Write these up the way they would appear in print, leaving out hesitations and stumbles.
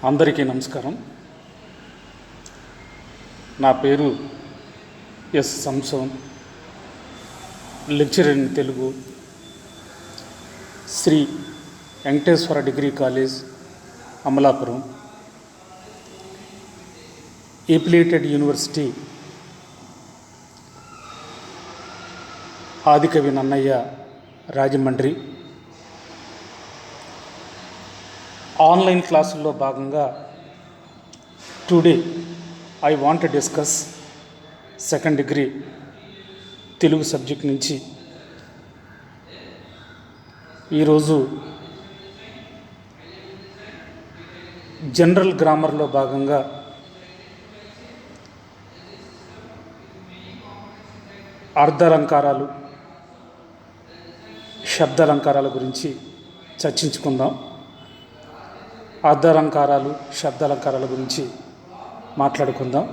అందరికీ నమస్కారం. నా పేరు S Samson, lecturer in Telugu, Shri Venkateswara degree college, Amalapuram, affiliated university Adikavi Nannaya, Rajahmundry. Online క్లాసుల్లో భాగంగా today I want to discuss second degree Telugu subject నుంచి ఈరోజు జనరల్ గ్రామర్లో భాగంగా అర్ధాలంకారాలు, శబ్దాలంకారాల గురించి చర్చించుకుందాం. అర్ధాలంకారాలు, శబ్దాలంకారాల గురించి మాట్లాడుకుందాం.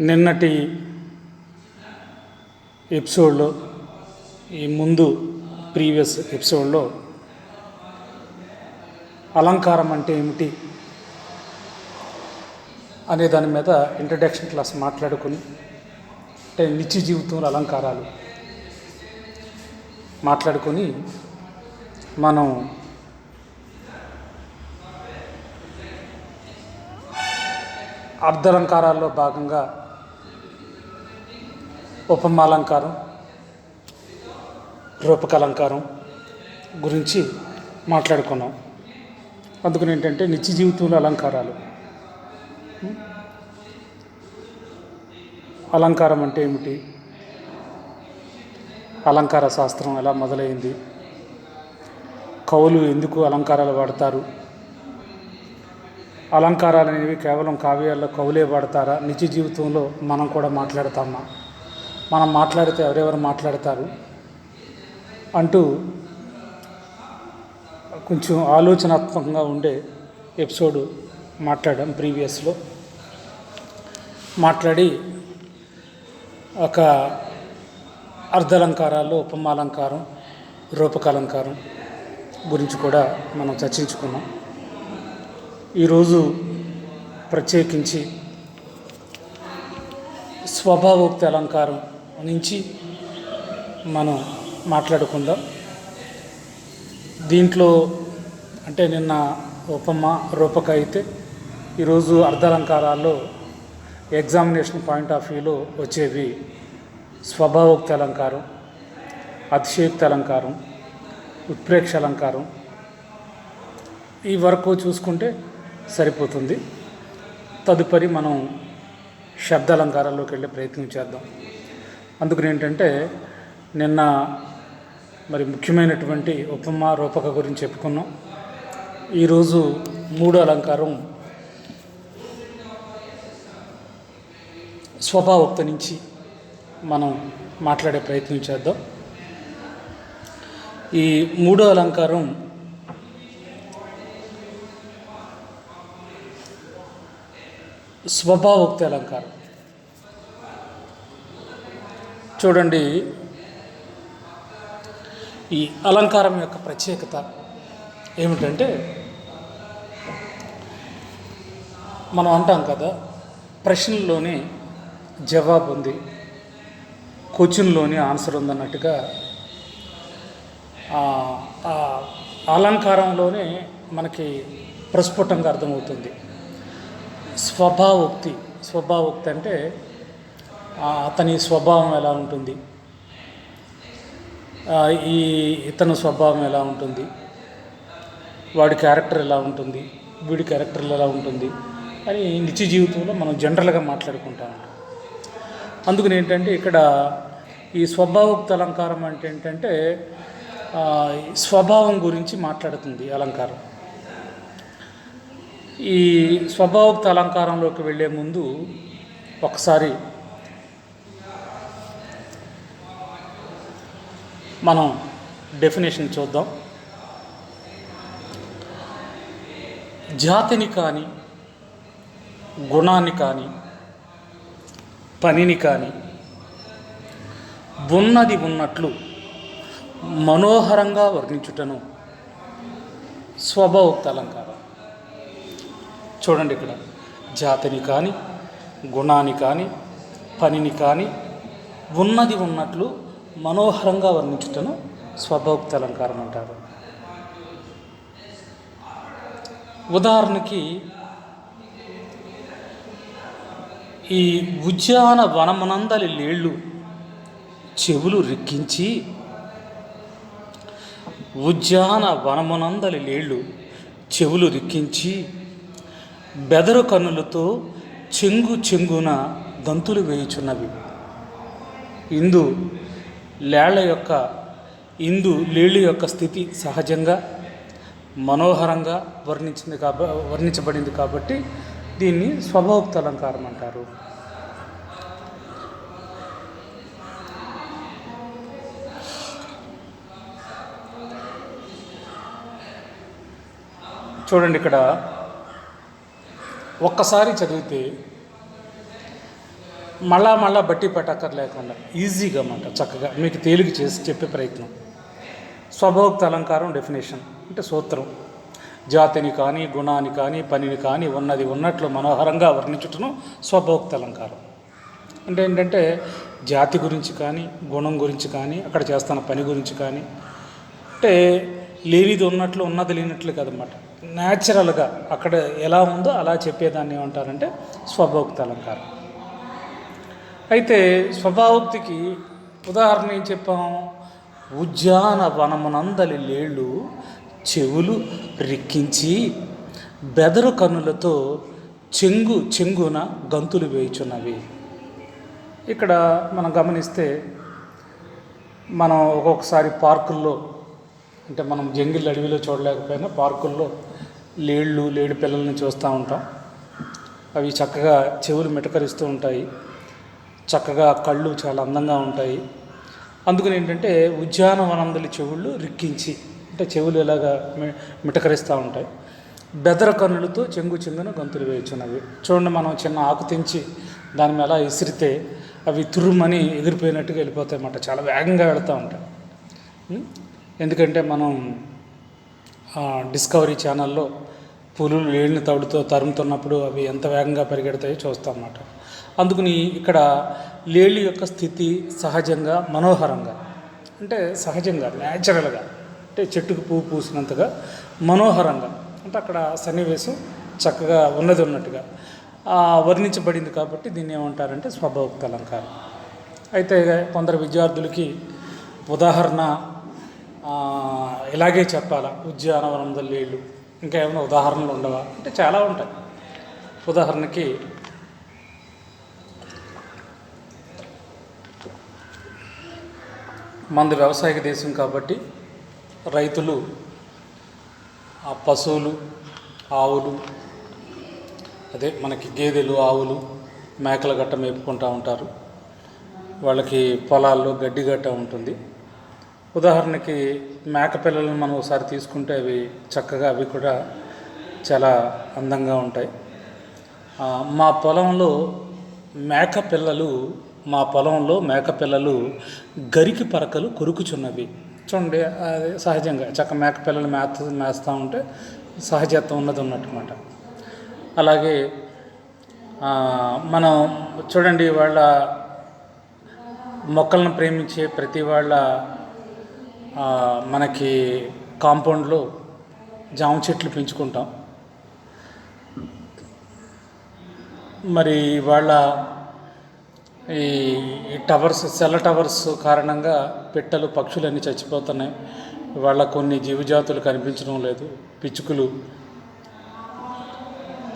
నిన్నటి ఎపిసోడ్లో, ఈ ముందు ప్రీవియస్ ఎపిసోడ్లో అలంకారం అంటే ఏమిటి అనే దాని మీద ఇంట్రడక్షన్ క్లాస్ మాట్లాడుకుని, అంటే నిత్య జీవితంలో అలంకారాలు మాట్లాడుకొని మనం అర్ధాలంకారాల్లో భాగంగా ఉపమాలంకారం, రూపకాలంకారం గురించి మాట్లాడుకున్నాం. అందుకని ఏంటంటే నిత్య జీవితంలో అలంకారాలు, అలంకారం అంటే ఏమిటి, అలంకార శాస్త్రం ఎలా మొదలైంది, కవులు ఎందుకు అలంకారాలు వాడతారు, అలంకారాలు అనేవి కేవలం కావ్యాల్లో కవులే వాడతారా, నిత్య జీవితంలో మనం కూడా మాట్లాడతామా, మనం మాట్లాడితే ఎవరెవరు మాట్లాడతారు అంటూ కొంచెం ఆలోచనాత్మకంగా ఉండే ఎపిసోడ్ మాట్లాడాం. ప్రీవియస్లో మాట్లాడి ఒక అర్ధాలంకారాల్లో ఉపమాలంకారం, రూపకాలంకారం గురించి కూడా మనం చర్చించుకున్నాం. ఈరోజు ప్రత్యేకించి స్వభావోక్తి అలంకారం నుంచి మనం మాట్లాడుకుందాం. దీంట్లో అంటే నిన్న ఉపమా, రూపక అయితే ఈరోజు అర్ధాలంకారాల్లో ఎగ్జామినేషన్ పాయింట్ ఆఫ్ వ్యూలో వచ్చేవి స్వభావోక్తి అలంకారం, అతిశయోక్తి అలంకారం, ఉత్ప్రేక్ష అలంకారం. ఈ వరకు చూసుకుంటే సరిపోతుంది. తదుపరి మనం శబ్దాలంకారాల్లోకి వెళ్ళే ప్రయత్నం చేద్దాం. అందుకని ఏంటంటే నిన్న మరి ముఖ్యమైనటువంటి ఉపమా, రూపక గురించి చెప్పుకున్నాం. ఈరోజు మూడో అలంకారం స్వభావోక్తి నుంచి మనం మాట్లాడే ప్రయత్నం చేద్దాం. ఈ మూడో అలంకారం స్వభావోక్తి అలంకారం. చూడండి, ఈ అలంకారం యొక్క ప్రత్యేకత ఏమిటంటే, మనం అంటాం కదా, ప్రశ్నల్లోనే జవాబు ఉంది, క్వశ్చన్లోనే ఆన్సర్ ఉందన్నట్టుగా అలంకారంలోనే మనకి ప్రస్ఫుటంగా అర్థమవుతుంది. స్వభావోక్తి అంటే అతని స్వభావం ఎలా ఉంటుంది, ఇతని స్వభావం ఎలా ఉంటుంది, వాడి క్యారెక్టర్ ఎలా ఉంటుంది, వీడి క్యారెక్టర్ ఎలా ఉంటుంది అని నిత్య జీవితంలో మనం జనరల్గా మాట్లాడుకుంటాం. అందుకని ఏంటంటే ఇక్కడ ఈ స్వభావోక్తి అలంకారం అంటే ఏంటంటే స్వభావం గురించి మాట్లాడుతుంది అలంకారం. ఈ స్వభావోక్తి అలంకారంలోకి వెళ్ళే ముందు ఒకసారి మనం డెఫినేషన్ చూద్దాం. జాతిని కానీ, గుణాన్ని కానీ, పనిని కానీ ఉన్నది ఉన్నట్లు మనోహరంగా వర్ణించుటను స్వభావోక్త అలంకారం. చూడండి, ఇక్కడ జాతిని కానీ, గుణాన్ని కానీ, పనిని కానీ ఉన్నది ఉన్నట్లు మనోహరంగా వర్ణించుటను స్వభావోక్త అలంకారం అంటారు. ఉదాహరణకి ఈ ఉద్యాన వనమునందలి లేళ్ళు చెవులు రిక్కించి, ఉద్యాన వనమునందలి లేళ్ళు చెవులు రిక్కించి బెదరు కన్నులతో చెంగు చెంగున గంతులు వేయుచున్నవి. ఇందు లేళ్ళ యొక్క స్థితి సహజంగా మనోహరంగా వర్ణించబడింది కాబట్టి దీన్ని స్వభావోక్త అలంకారం అంటారు. చూడండి, ఇక్కడ ఒక్కసారి చదివితే మళ్ళా బట్టి పట్టక్కర్లేకుండా ఈజీగా అన్నమాట చక్కగా మీకు తేలిక చేసి చెప్పే ప్రయత్నం. స్వభావోక్త అలంకారం డెఫినేషన్ అంటే సూత్రం: జాతిని కానీ, గుణాన్ని కానీ, పనిని కానీ ఉన్నది ఉన్నట్లు మనోహరంగా వర్ణించుటను స్వభావోక్త అలంకారం. అంటే ఏంటంటే జాతి గురించి కానీ, గుణం గురించి కానీ, అక్కడ చేస్తున్న పని గురించి కానీ, అంటే లేనిది ఉన్నట్లు ఉన్నది లేనట్లు కదన్నమాట. న్యాచురల్గా అక్కడ ఎలా ఉందో అలా చెప్పేదాన్ని ఏమంటారంటే స్వభావోక్త అలంకారం. అయితే స్వభావోక్తికి ఉదాహరణ ఏం చెప్పాం? ఉద్యాన వనమునందలి లేళ్ళు చెవులు రిక్కించి బెదరు కన్నులతో చెంగున గంతులు వేయుచున్నవి. ఇక్కడ మనం గమనిస్తే మనం ఒక్కొక్కసారి పార్కుల్లో, అంటే మనం జంగిల్ అడవిలో చూడలేకపోయినా పార్కుల్లో లేడి పిల్లల్ని చూస్తూ ఉంటాం. అవి చక్కగా చెవులు మిటకరిస్తూ ఉంటాయి, చక్కగా కళ్ళు చాలా అందంగా ఉంటాయి. అందుకని ఏంటంటే ఉద్యానవనందలి చెవుళ్ళు రిక్కించి, అంటే చెవులు ఇలాగా మిటకరిస్తూ ఉంటాయి. బెదర కన్నులతో చెంగున గంతులు వేయుచున్నవి. చూడండి, మనం చిన్న ఆకు తెంచి దాని మీద విసిరితే అవి తుర్రుమని ఎగిరిపోయినట్టుగా వెళ్ళిపోతాయి అన్నమాట. చాలా వేగంగా వెళుతూ ఉంటాయి. ఎందుకంటే మనం డిస్కవరీ ఛానల్లో పులులు లేడిని తరుముతున్నప్పుడు అవి ఎంత వేగంగా పరిగెడతాయో చూస్తాం అన్నమాట. అందుకని ఇక్కడ లేళ్ళ యొక్క స్థితి సహజంగా మనోహరంగా, అంటే సహజంగా న్యాచురల్గా, అంటే చెట్టుకు పువ్వు పూసినంతగా మనోహరంగా, అంటే అక్కడ సన్నివేశం చక్కగా ఉన్నట్టుగా వర్ణించబడింది కాబట్టి దీన్ని ఏమంటారంటే స్వభావోక్త అలంకారం. అయితే కొందరు విద్యార్థులకి ఉదాహరణ ఇలాగే చెప్పాలా, ఉద్యానవనందలి లేళ్ళు, ఇంకా ఏమైనా ఉదాహరణలు ఉండవా అంటే చాలా ఉంటాయి. ఉదాహరణకి మనది వ్యవసాయక దేశం కాబట్టి రైతులు ఆ పశువులు, ఆవులు, అదే మనకి గేదెలు, ఆవులు, మేకల గట్ట మేపుకుంటూ ఉంటారు. వాళ్ళకి పొలాల్లో గడ్డి గట్ట ఉంటుంది. ఉదాహరణకి మేక పిల్లలను మనం ఒకసారి తీసుకుంటే అవి చక్కగా, అవి కూడా చాలా అందంగా ఉంటాయి. మా పొలంలో మేక పిల్లలు గరికి పరకలు కొరుకుచున్నవి. చూడండి, అది సహజంగా చక్క మేక పిల్లలు మేస్తూ ఉంటే సహజత్వం ఉన్నట్టుమాట. అలాగే మనం చూడండి, వాళ్ళ మొక్కలను ప్రేమించే ప్రతి వాళ్ళ మనకి కాంపౌండ్లో జామ చెట్లు పెంచుకుంటాం. మరి వాళ్ళ ఈ సెల్ టవర్స్ కారణంగా పిట్టలు, పక్షులు అన్నీ చచ్చిపోతున్నాయి. వాళ్ళ కొన్ని జీవజాతులు కనిపించడం లేదు. పిచ్చుకలు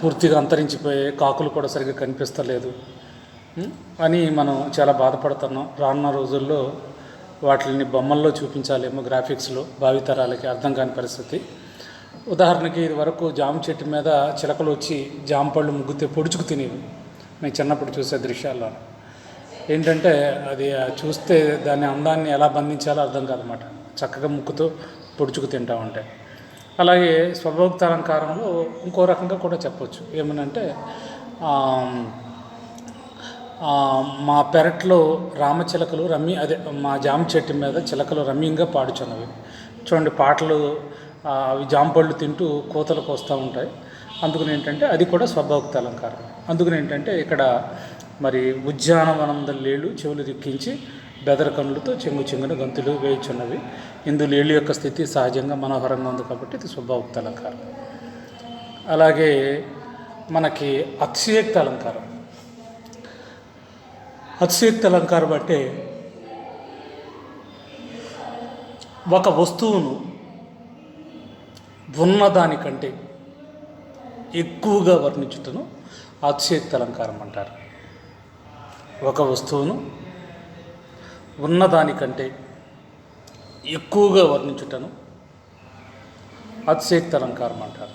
పూర్తిగా అంతరించిపోయాయి, కాకులు కూడా సరిగ్గా కనిపిస్తలేదు అని మనం చాలా బాధపడుతున్నాం. రానున్న రోజుల్లో వాటిని బొమ్మల్లో చూపించాలేమో, గ్రాఫిక్స్లో, భావితరాలకి అర్థం కాని పరిస్థితి. ఉదాహరణకి ఇది వరకు జామ చెట్టు మీద చిలకలు వచ్చి జామ పళ్ళు ముగ్గితే పొడుచుకు తినేవి. నేను చిన్నప్పుడు చూసే దృశ్యాల్లో ఏంటంటే అది చూస్తే దాని అందాన్ని ఎలా బంధించాలో అర్థం కాదన్నమాట. చక్కగా ముక్కుతో పొడుచుకు తింటూ ఉంటాయి. అలాగే స్వభావోక్త అలంకారంలో ఇంకో రకంగా కూడా చెప్పవచ్చు. ఏమనంటే మా పెరట్లో రామచిలకలు మా జామ చెట్టు మీద చిలకలు రమ్యంగా పాడుచున్నవి. చూడండి, పాటలు అవి జాంపళ్ళు తింటూ కోతలకు వస్తూ ఉంటాయి. అందుకని ఏంటంటే అది కూడా స్వభావోక్త అలంకారం. అందుకని ఏంటంటే ఇక్కడ మరి ఉద్యానవనందలేళ్ళు చెవులు దిక్కించి బెదర కన్నులతో చెంగు చెంగున గంతులు వేయుచున్నవి. ఇందులో ఏళ్ళు యొక్క స్థితి సహజంగా మనోహరంగా ఉంది కాబట్టి ఇది స్వభావోక్త అలంకారం. అలాగే మనకి అతిశయోక్త అలంకారం. అతిశయోక్త అలంకారం అంటే ఒక వస్తువును ఉన్నదానికంటే ఎక్కువగా వర్ణించుటను అతిశయోక్త అలంకారం అంటారు. ఒక వస్తువును ఉన్నదానికంటే ఎక్కువగా వర్ణించుటను అతిశయోక్త అలంకారం అంటారు.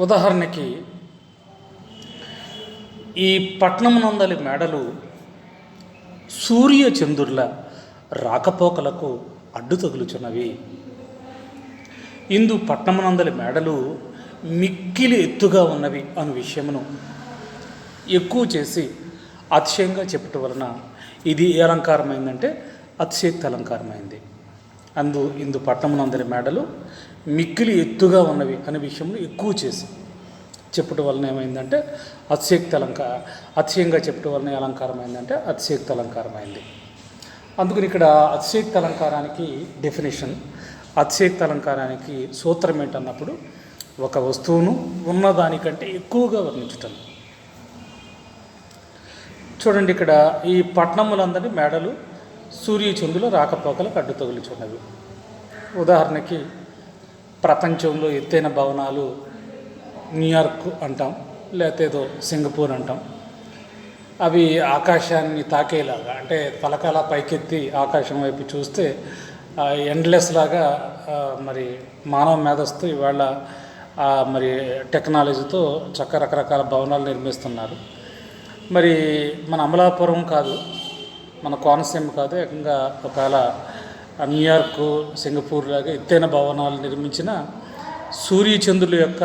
ఉదాహరణకి ఈ పట్నమునందలి మేడలు సూర్య చంద్రుల రాకపోకలకు అడ్డు తగులుచున్నవి. ఇందు పట్నమునందలి మేడలు మిక్కిలి ఎత్తుగా ఉన్నవి అను విషయమును ఎక్కువ చేసి అతిశయంగా చెప్పటం వలన ఇది ఏ అలంకారమైందంటే అతిశయోక్త అలంకారమైంది. ఇందు పట్నమునందలి మేడలు మిక్కిలి ఎత్తుగా ఉన్నవి అనే విషయంలో ఎక్కువ చేసి చెప్పటం వలన ఏమైందంటే అతిశయంగా చెప్పటం వలన అలంకారం అయిందంటే అతిశయోక్త అలంకారమైంది. అందుకని ఇక్కడ అతిశయోక్త అలంకారానికి డెఫినేషన్, అతిశయోక్త అలంకారానికి సూత్రం ఏంటన్నప్పుడు ఒక వస్తువును ఉన్నదానికంటే ఎక్కువగా వర్ణించటం. చూడండి, ఇక్కడ ఈ పట్నములందరి మేడలు సూర్యచంద్రుల రాకపోకలకు అడ్డు తగులుచున్నవి. ఉదాహరణకి ప్రపంచంలో ఎత్తైన భవనాలు న్యూయార్క్ అంటాం, లేకపోతే ఏదో సింగపూర్ అంటాం. అవి ఆకాశాన్ని తాకేలాగా, అంటే తలకాల పైకెత్తి ఆకాశం వైపు చూస్తే ఎండ్లెస్ లాగా మరి మానవ మేధస్సు ఇవాళ మరి టెక్నాలజీతో రకరకాల భవనాలు నిర్మిస్తున్నారు. మరి మన అమలాపురం కాదు, మన కోనసీమ కాదు, ఏకంగా ఒకవేళ న్యూయార్క్ సింగపూర్ లాగా ఎత్తైన భవనాలు నిర్మించిన సూర్యచంద్రుల యొక్క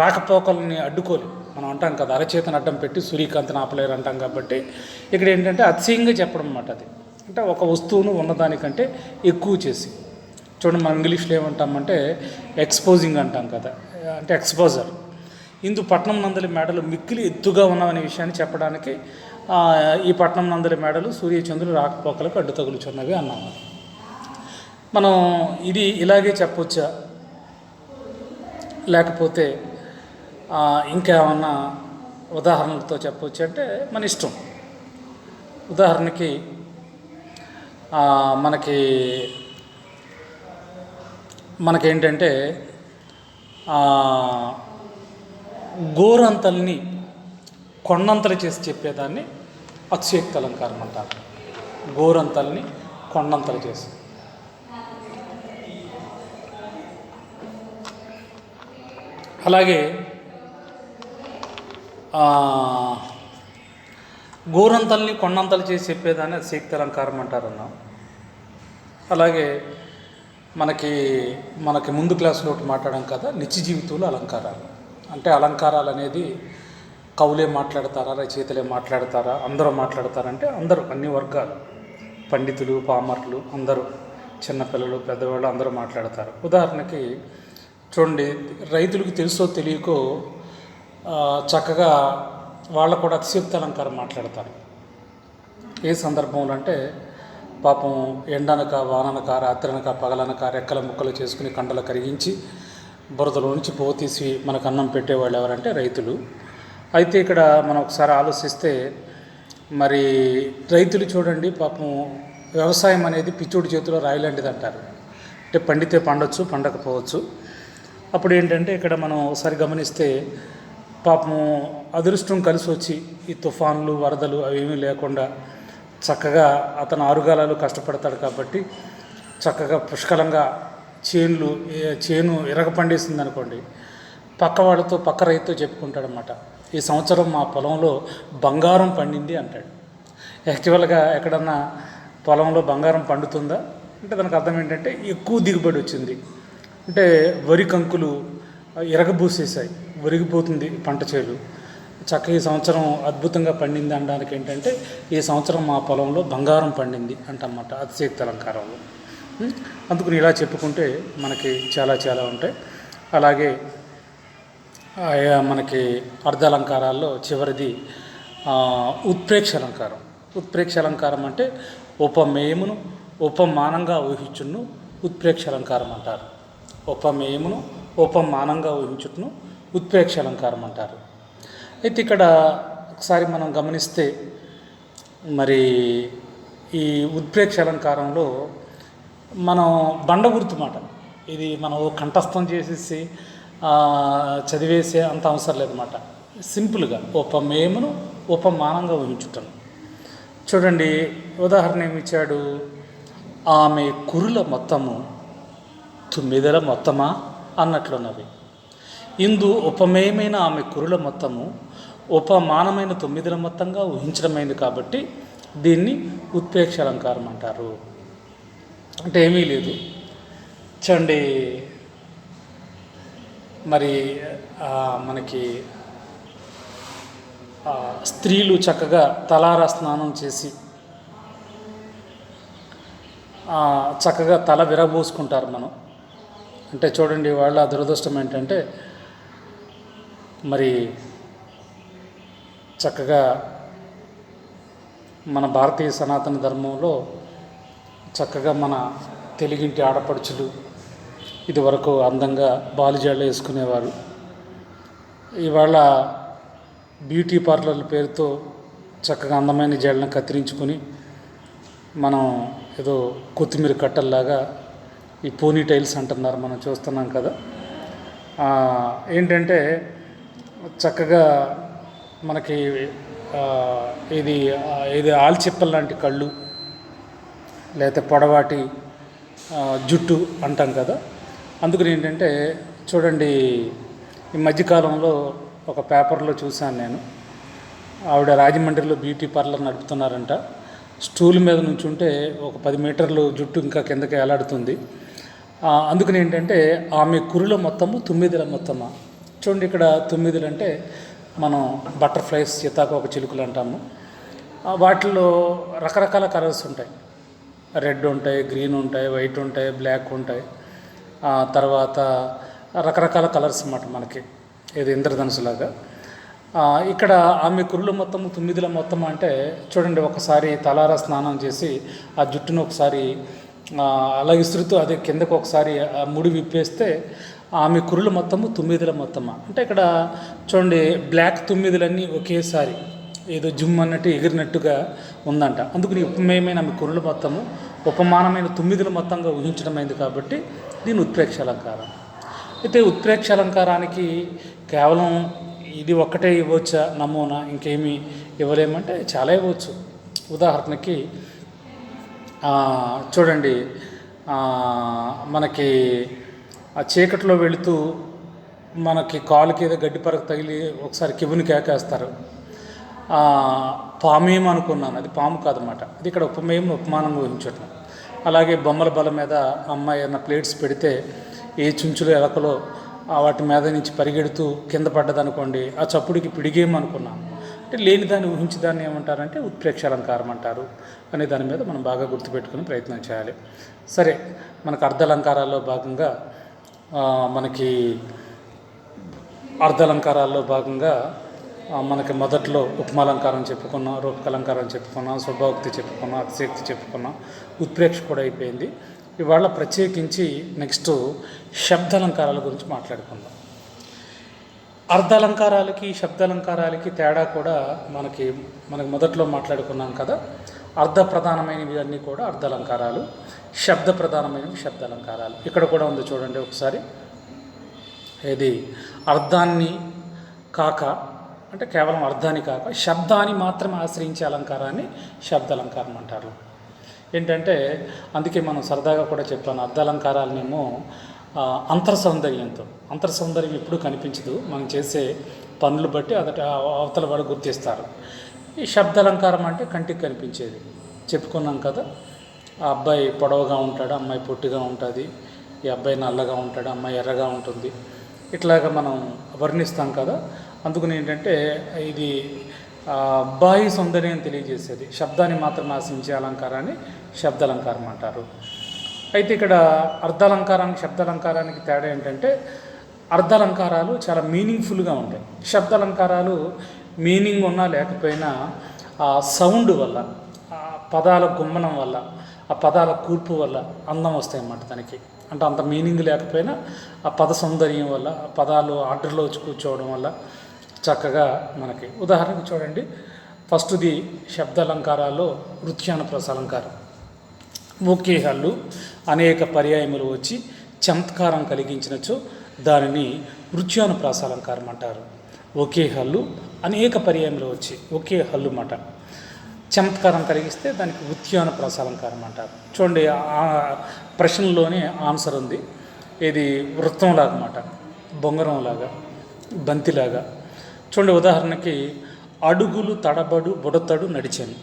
రాకపోకల్ని అడ్డుకోలు. మనం అంటాం కదా, అరచేతను అడ్డం పెట్టి సూర్యకాంతిని ఆపలేరు అంటాం. కాబట్టి ఇక్కడ ఏంటంటే అతిశయంగా చెప్పడం అన్నమాట. అది అంటే ఒక వస్తువును ఉన్నదానికంటే ఎక్కువ చేసి. చూడండి, మనం ఇంగ్లీష్లో ఏమంటామంటే ఎక్స్పోజింగ్ అంటాం కదా, అంటే ఎక్స్పోజర్. ఇందు పట్నం నందలి మేడలు మిక్కిలి ఎత్తుగా ఉన్నవనే విషయాన్ని చెప్పడానికి ఈ పట్నం నందలి మేడలు సూర్యచంద్రులు రాకపోకలకు అడ్డు తగులుచున్నవి అన్నాము. మనం ఇది ఇలాగే చెప్పొచ్చా, లేకపోతే ఇంకేమన్నా ఉదాహరణలతో చెప్పవచ్చు అంటే మన ఇష్టం. ఉదాహరణకి మనకేంటంటే గోరంతల్ని కొండంతలు చేసి చెప్పేదాన్ని అతిశయోక్త అలంకారం అంటారు. గోరంతల్ని కొండంతలు చేసి. అలాగే గోరంతల్ని కొండంతలు చేసి చెప్పేదాన్ని అతిశయోక్త అలంకారం అంటారన్నాం. అలాగే మనకి ముందు క్లాసులో ఒకటి మాట్లాడాం కదా, నిత్య జీవితంలో అలంకారాలు. అంటే అలంకారాలు అనేది కవులే మాట్లాడతారా, రచయితలే మాట్లాడతారా, అందరూ మాట్లాడతారంటే అందరూ, అన్ని వర్గాలు, పండితులు పామరులు అందరూ, చిన్నపిల్లలు పెద్దవాళ్ళు అందరూ మాట్లాడతారు. ఉదాహరణకి చూడండి, రైతులకు తెలుసో తెలియకో చక్కగా వాళ్ళు కూడా అతిశయోక్త అలంకారం మాట్లాడతారు. ఏ సందర్భంలో అంటే పాపం ఎండనక వాననక రాత్రనక పగలనక రెక్కల ముక్కలు చేసుకుని కండలు కరిగించి బురదలో నుంచి పోతీసి మనకు అన్నం పెట్టేవాళ్ళు ఎవరంటే రైతులు. అయితే ఇక్కడ మనం ఒకసారి ఆలోచిస్తే మరి రైతులు చూడండి, పాపం వ్యవసాయం అనేది పిచ్చోడి చేతిలో రాయిలాంటిది అంటారు. అంటే పండితే పండొచ్చు, పండకపోవచ్చు. అప్పుడు ఏంటంటే ఇక్కడ మనం ఒకసారి గమనిస్తే పాపం అదృష్టం కలిసి వచ్చి ఈ తుఫాన్లు వరదలు అవేమీ లేకుండా చక్కగా అతను ఆరుగాలాలు కష్టపడతాడు కాబట్టి చక్కగా పుష్కలంగా చేను ఎరగ పండిస్తుంది అనుకోండి, పక్క వాళ్ళతో పక్క రైతుతో చెప్పుకుంటాడనమాట, ఈ సంవత్సరం మా పొలంలో బంగారం పండింది అంటాడు. యాక్చువల్గా ఎక్కడన్నా పొలంలో బంగారం పండుతుందా అంటే దానికి అర్థం ఏంటంటే ఎక్కువ దిగుబడి వచ్చింది, అంటే వరి కంకులు ఎరగబూసేసాయి, ఒరిగిపోతుంది పంట చేలు, చక్కగా ఈ సంవత్సరం అద్భుతంగా పండింది అనడానికి ఏంటంటే ఈ సంవత్సరం మా పొలంలో బంగారం పండింది అంటన్నమాట అతిశయోక్తి అలంకారంలో. అందుకని ఇలా చెప్పుకుంటే మనకి చాలా చాలా ఉంటాయి. అలాగే మనకి అర్ధాలంకారాల్లో చివరిది ఉత్ప్రేక్ష అలంకారం. ఉత్ప్రేక్ష అలంకారం అంటే ఉపమేయమును ఉపమానంగా ఊహించును ఉత్ప్రేక్ష అలంకారం అంటారు. ఉపమేయమును ఉపమానంగా ఊహించుటను ఉత్ప్రేక్ష అలంకారం అంటారు. అయితే ఇక్కడ ఒకసారి మనం గమనిస్తే మరి ఈ ఉత్ప్రేక్ష అలంకారంలో మనం బండ గుర్తు మాట ఇది మనం కంఠస్థం చేసేసి చదివేసే అంత అవసరం లేదన్నమాట. సింపుల్గా ఉపమేయమును ఉపమానంగా ఊహించుటను. చూడండి, ఉదాహరణ ఏమి ఇచ్చాడు? ఆమె కురుల మొత్తము తొమ్మిదల మొత్తమా అన్నట్లున్నవి. ఇందు ఉపమేయమైన ఆమె కురుల మొత్తము ఉపమానమైన తొమ్మిదల మొత్తంగా ఊహించడమైంది కాబట్టి దీన్ని ఉత్ప్రేక్ష అలంకారం అంటారు. అంటే ఏమీ లేదు చూడండి, మరి మనకి స్త్రీలు చక్కగా తలారా స్నానం చేసి చక్కగా తల విరబోసుకుంటారు. మనం అంటే చూడండి, వాళ్ళ దురదృష్టం ఏంటంటే మరి చక్కగా మన భారతీయ సనాతన ధర్మంలో చక్కగా మన తెలుగింటి ఆడపడుచులు ఇదివరకు అందంగా బాలుజాళ్ళు వేసుకునేవారు. ఇవాళ బ్యూటీ పార్లర్ల పేరుతో చక్కగా అందమైన జడలను కత్తిరించుకొని మనం ఏదో కొత్తిమీర కట్టల్లాగా ఈ పోనీ టైల్స్ అంటున్నారు, మనం చూస్తున్నాం కదా. ఏంటంటే చక్కగా మనకి ఇది ఆల్చిప్పల్ లాంటి కళ్ళు, లేకపోతే పొడవాటి జుట్టు అంటాం కదా. అందుకని ఏంటంటే చూడండి, ఈ మధ్యకాలంలో ఒక పేపర్లో చూశాను నేను. ఆవిడ రాజమండ్రిలో బ్యూటీ పార్లర్ నడుపుతున్నారంట. స్టూల్ మీద నుంచుంటే ఒక 10 మీటర్లు జుట్టు ఇంకా కిందకి వేలాడుతుంది. అందుకని ఏంటంటే ఆమె కురుల మొత్తము 9 మొత్తమా. చూడండి, ఇక్కడ 9 అంటే మనం బటర్ఫ్లైస్, సీతాకోక చిలుకలు అంటాము. వాటిలో రకరకాల కలర్స్ ఉంటాయి. రెడ్ ఉంటాయి, గ్రీన్ ఉంటాయి, వైట్ ఉంటాయి, బ్లాక్ ఉంటాయి. తర్వాత రకరకాల కలర్స్ అన్నమాట మనకి, ఏది ఇంద్రధనుసులాగా. ఇక్కడ ఆమె కురుల మొత్తము 9 మొత్తం అంటే చూడండి, ఒకసారి తలారా స్నానం చేసి ఆ జుట్టును ఒకసారి అలా విస్తృతూ అదే కిందకు ఒకసారి ముడి విప్పేస్తే ఆమె కురుల మొత్తము 9 మొత్తమా. అంటే ఇక్కడ చూడండి, బ్లాక్ 9 ఒకేసారి ఏదో జుమ్ అన్నట్టు ఎగిరినట్టుగా ఉందంట. అందుకని ఉపమేయమైన ఆమె కురుల మొత్తము ఉపమానమైన 9 మొత్తంగా ఊహించడమైంది కాబట్టి దీని ఉత్ప్రేక్ష అలంకారం. అయితే ఉత్ప్రేక్ష అలంకారానికి కేవలం ఇది ఒక్కటే ఇవ్వచ్చా నమూనా, ఇంకేమీ ఇవ్వలేమంటే చాలా ఇవ్వచ్చు. ఉదాహరణకి చూడండి, మనకి ఆ చీకట్లో వెళుతూ మనకి కాలుకి ఏదో గడ్డి పరకు తగిలి ఒకసారి కివుని కేకేస్తారు. పామేమో అనుకున్నాను, అది పాము కాదన్నమాట. అది ఇక్కడ ఉపమేయం ఉపమానంగా ఊహించటం. అలాగే బొమ్మల బల మీద అమ్మాయి ఏమైనా ప్లేట్స్ పెడితే ఏ చుంచులు ఎలకలో వాటి మీద నుంచి పరిగెడుతూ కింద పడ్డదనుకోండి, ఆ చప్పుడికి పిడిగేమనుకున్నాను. అంటే లేని దాన్ని ఊహించి దాన్ని ఏమంటారంటే ఉత్ప్రేక్ష అలంకారం అంటారు అనే దాని మీద మనం బాగా గుర్తుపెట్టుకుని ప్రయత్నం చేయాలి. సరే, మనకు అర్ధాలంకారాల్లో భాగంగా మనకి మనకి మొదట్లో ఉపమాలంకారం చెప్పుకున్నాం, రూపకలంకారం చెప్పుకున్నాం, స్వభావోక్తి చెప్పుకున్నాం, అతిశయోక్తి చెప్పుకున్నాం, ఉత్ప్రేక్ష కూడా అయిపోయింది. ఇవాళ ప్రత్యేకించి నెక్స్ట్ శబ్దాలంకారాల గురించి మాట్లాడుకుందాం. అర్ధాలంకారాలకి శబ్దాలంకారాలకి తేడా కూడా మనకి మొదట్లో మాట్లాడుకున్నాం కదా. అర్ధ ప్రధానమైనవి అన్నీ కూడా అర్ధాలంకారాలు, శబ్ద ప్రధానమైనవి శబ్దాలంకారాలు. ఇక్కడ కూడా ఉంది చూడండి ఒకసారి. ఇది అర్థాన్ని కాక, అంటే కేవలం అర్థాన్ని కాక శబ్దాన్ని మాత్రమే ఆశ్రయించే అలంకారాన్ని శబ్దాలంకారం అంటారు. ఏంటంటే అందుకే మనం సరదాగా కూడా చెప్పాను, అర్ధాలంకారాలనేమో అంతర్సౌందర్యం ఎప్పుడూ కనిపించదు, మనం చేసే పనులు బట్టి అవతల వాడు గుర్తిస్తారు. ఈ శబ్దాలంకారం అంటే కంటికి కనిపించేది. చెప్పుకున్నాం కదా, ఆ అబ్బాయి పొడవుగా ఉంటాడు, అమ్మాయి పొట్టిగా ఉంటుంది, ఈ అబ్బాయి నల్లగా ఉంటాడు, అమ్మాయి ఎర్రగా ఉంటుంది, ఇట్లాగా మనం వర్ణిస్తాం కదా. అందుకని ఏంటంటే ఇది బాహ్య సౌందర్యం తెలియజేసేది, శబ్దాన్ని మాత్రం ఆశించే అలంకారాన్ని శబ్దాలంకారం అంటారు. అయితే ఇక్కడ అర్ధాలంకారానికి శబ్దాలంకారానికి తేడా ఏంటంటే అర్ధాలంకారాలు చాలా మీనింగ్ఫుల్గా ఉంటాయి. శబ్దాలంకారాలు మీనింగ్ ఉన్నా లేకపోయినా ఆ సౌండ్ వల్ల, ఆ పదాల గుమ్మనం వల్ల, ఆ పదాల కూర్పు వల్ల అందం వస్తాయి అన్నమాట దానికి. అంటే అంత మీనింగ్ లేకపోయినా ఆ పద సౌందర్యం వల్ల, ఆ పదాలు ఆర్డర్లో వచ్చి కూర్చోవడం వల్ల చక్కగా మనకి. ఉదాహరణకు చూడండి, ఫస్ట్ది శబ్దాలంకారాల్లో వృత్యానుప్రాస అలంకారం. ఒకే హల్లు అనేక పర్యాయములు వచ్చి చమత్కారం కలిగించినచో దానిని వృత్యానుప్రాస అలంకారం అంటారు. ఒకే హల్లు అనేక పర్యాయములు వచ్చి, ఒకే హల్లు మాట చమత్కారం కలిగిస్తే దానికి వృత్యానుప్రాస అలంకారం అంటారు. చూడండి, ఆ ప్రశ్నలోనే ఆన్సర్ ఉంది. ఇది వృత్తంలాగా మాట, బొంగరంలాగా, బంతిలాగా. చూడండి, ఉదాహరణకి అడుగులు తడబడు బుడతడు నడిచాను.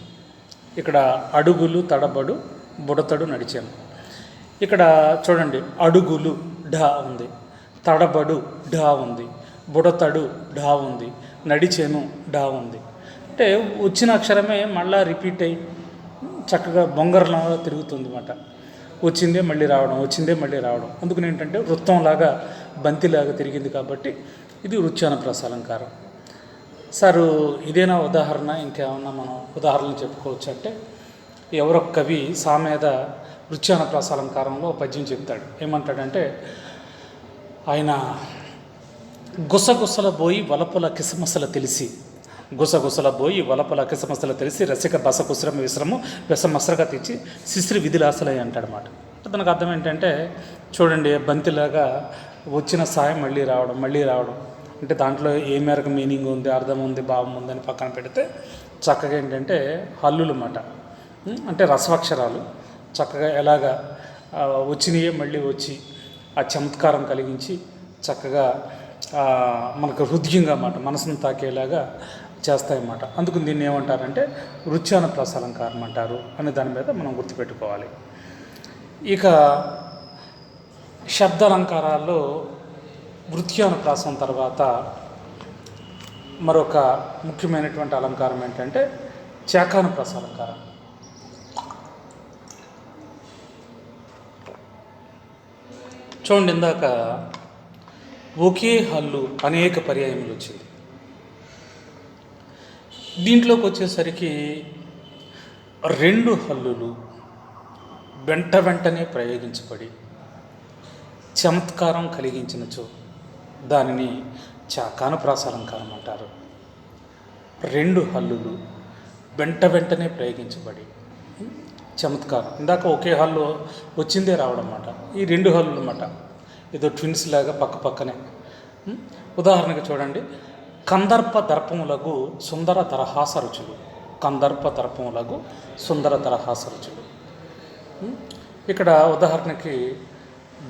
ఇక్కడ అడుగులు తడబడు బుడతడు నడిచాను. ఇక్కడ చూడండి, అడుగులు ఢా ఉంది, తడబడు ఢా ఉంది, బుడతడు ఢా ఉంది, నడిచాను ఢా ఉంది. అంటే వచ్చిన అక్షరమే మళ్ళీ రిపీట్ అయ్యి చక్కగా బొంగరంలా తిరుగుతుంది అన్నమాట. వచ్చిందే మళ్ళీ రావడం, వచ్చిందే మళ్ళీ రావడం. అందుకని ఏంటంటే వృత్తంలాగా, బంతిలాగా తిరిగింది కాబట్టి ఇది వృత్యానుప్రాస అలంకారం. సారు ఇదేనా ఉదాహరణ, ఇంకేమన్నా మనం ఉదాహరణలు చెప్పుకోవచ్చు అంటే, ఎవరో కవి సామేద వృత్యానుప్రాస అలంకారంలో పద్యం చెప్తాడు. ఏమంటాడంటే, ఆయన గుసగుసల పోయి వలపుల కిసమసల తెలిసి, గుసగుసల పోయి వలపుల కిసమసల తెలిసి రసిక బస కుశ్రమ విశ్రము విసమస్రగా తెచ్చి శిశిరి విధిలాసలై అంటాడనమాట. తనకు అర్థం ఏంటంటే, చూడండి, బంతిలాగా వచ్చిన సాయం మళ్ళీ రావడం, మళ్ళీ రావడం. అంటే దాంట్లో ఏ మేరకు మీనింగ్ ఉంది, అర్థం ఉంది, భావం ఉందని పక్కన పెడితే చక్కగా ఏంటంటే హల్లులు మాట, అంటే రస్వాక్షరాలు చక్కగా ఎలాగా వచ్చినయే మళ్ళీ వచ్చి ఆ చమత్కారం కలిగించి చక్కగా మనకు హృదయంగా మాట, మనసును తాకేలాగా చేస్తాయన్నమాట. అందుకు దీన్ని ఏమంటారంటే వృత్యానుప్రాస అలంకారం అంటారు అనే దాని మీద మనం గుర్తుపెట్టుకోవాలి. ఇక శబ్దాలంకారాల్లో వృత్యానుప్రాసం తర్వాత మరొక ముఖ్యమైనటువంటి అలంకారం ఏంటంటే చాకానుప్రాస అలంకారం. చూడండి, ఇందాక ఒకే హల్లు అనేక పర్యాయములు వచ్చింది. దీంట్లోకి వచ్చేసరికి రెండు హల్లులు వెంటనే ప్రయోగించబడి చమత్కారం కలిగించినచో దానిని చాకానుప్రాస అలంకారం అంటారు. రెండు హల్లులు వెంటనే ప్రయోగించబడి చమత్కారం. ఇందాక ఒకే హల్లు వచ్చిందే రావడం అన్నమాట. ఈ రెండు హల్లులు అన్నమాట, ఏదో ట్విన్స్ లాగా పక్క పక్కనే. ఉదాహరణకు చూడండి, కందర్ప దర్పములకు సుందర తరహాస రుచులు. కందర్ప దర్పములకు సుందర తరహాస రుచులు. ఇక్కడ ఉదాహరణకి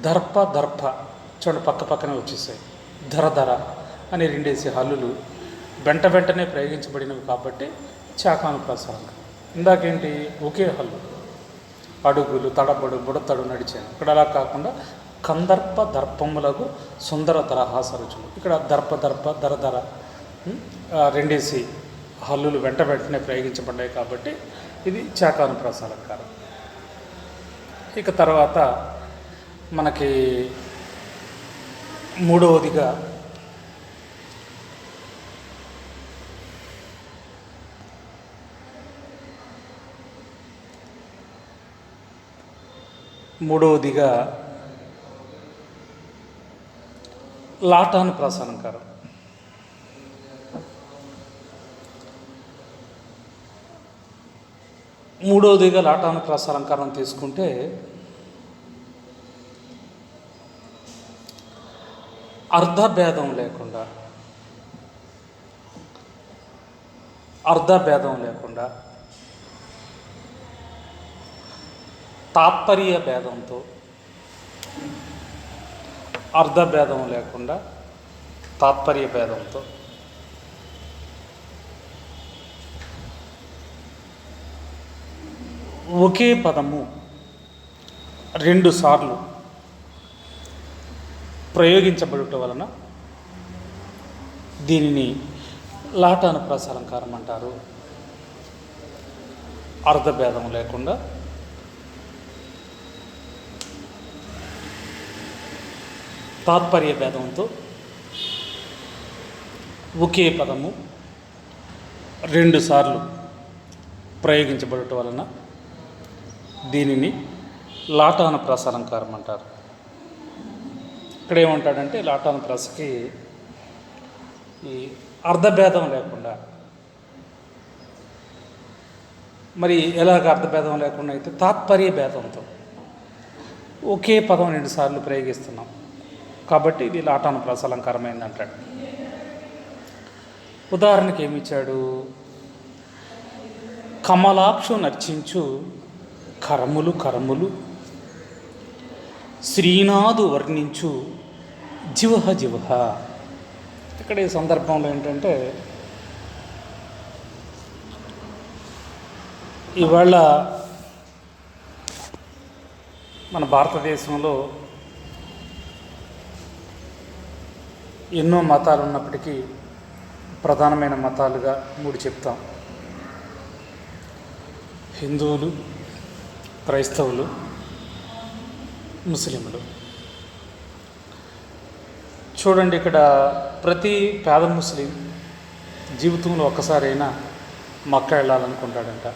దర్ప దర్ప చూడండి, పక్క పక్కనే వచ్చేసాయి. ధర అనే రెండేసి హల్లులు వెంటనే ప్రయోగించబడినవి కాబట్టి చాకానుప్రాస అలంకారం. ఇందాకేంటి, ఒకే హల్లు, అడుగులు తడబడు బుడతడు నడిచాను. ఇక్కడ అలా కాకుండా కందర్ప దర్పములకు సుందర తరహాస రుచులు. ఇక్కడ దర్ప ధర రెండేసి హల్లులు వెంటనే ప్రయోగించబడ్డాయి కాబట్టి ఇది చాకానుప్రాస అలంకారం. ఇక తర్వాత మనకి మూడవదిగా లాటానుప్రాస అలంకారం. మూడవదిగా లాటానుప్రాస అలంకారం తీసుకుంటే అర్ధభేదం లేకుండా తాత్పర్య భేదంతో, అర్ధభేదం లేకుండా తాత్పర్య భేదంతో ఒకే పదము రెండు సార్లు ప్రయోగించబడుట వలన దీనిని లాటానుప్రాస అలంకారం అంటారు. అర్థభేదం లేకుండా తాత్పర్య భేదంతో ఒకే పదము రెండుసార్లు ప్రయోగించబడటం వలన దీనిని లాటానుప్రాస అలంకారం అంటారు. ఇక్కడ ఏమంటాడంటే లాటానుప్రాసకి ఈ అర్థభేదం లేకుండా, మరి ఎలాగ అర్థభేదం లేకుండా అయితే తాత్పర్య భేదంతో ఒకే పదం రెండుసార్లు ప్రయోగిస్తున్నాం కాబట్టి ఇది లాటానుప్రాస అలంకారమైంది అంటాడు. ఉదాహరణకి ఏమి ఇచ్చాడు? కమలాక్షు నర్చించు కరములు కరములు, శ్రీనాథు వర్ణించు జివహ జివహ. ఇక్కడ ఈ సందర్భంలో ఏంటంటే ఇవాళ మన భారతదేశంలో ఎన్నో మతాలు ఉన్నప్పటికీ ప్రధానమైన మతాలుగా మూడు చెప్తాం: హిందువులు, క్రైస్తవులు, ముస్లింలు. చూడండి, ఇక్కడ ప్రతి పేద ముస్లిం జీవితంలో ఒక్కసారైనా మక్కా వెళ్ళాలనుకుంటాడంట.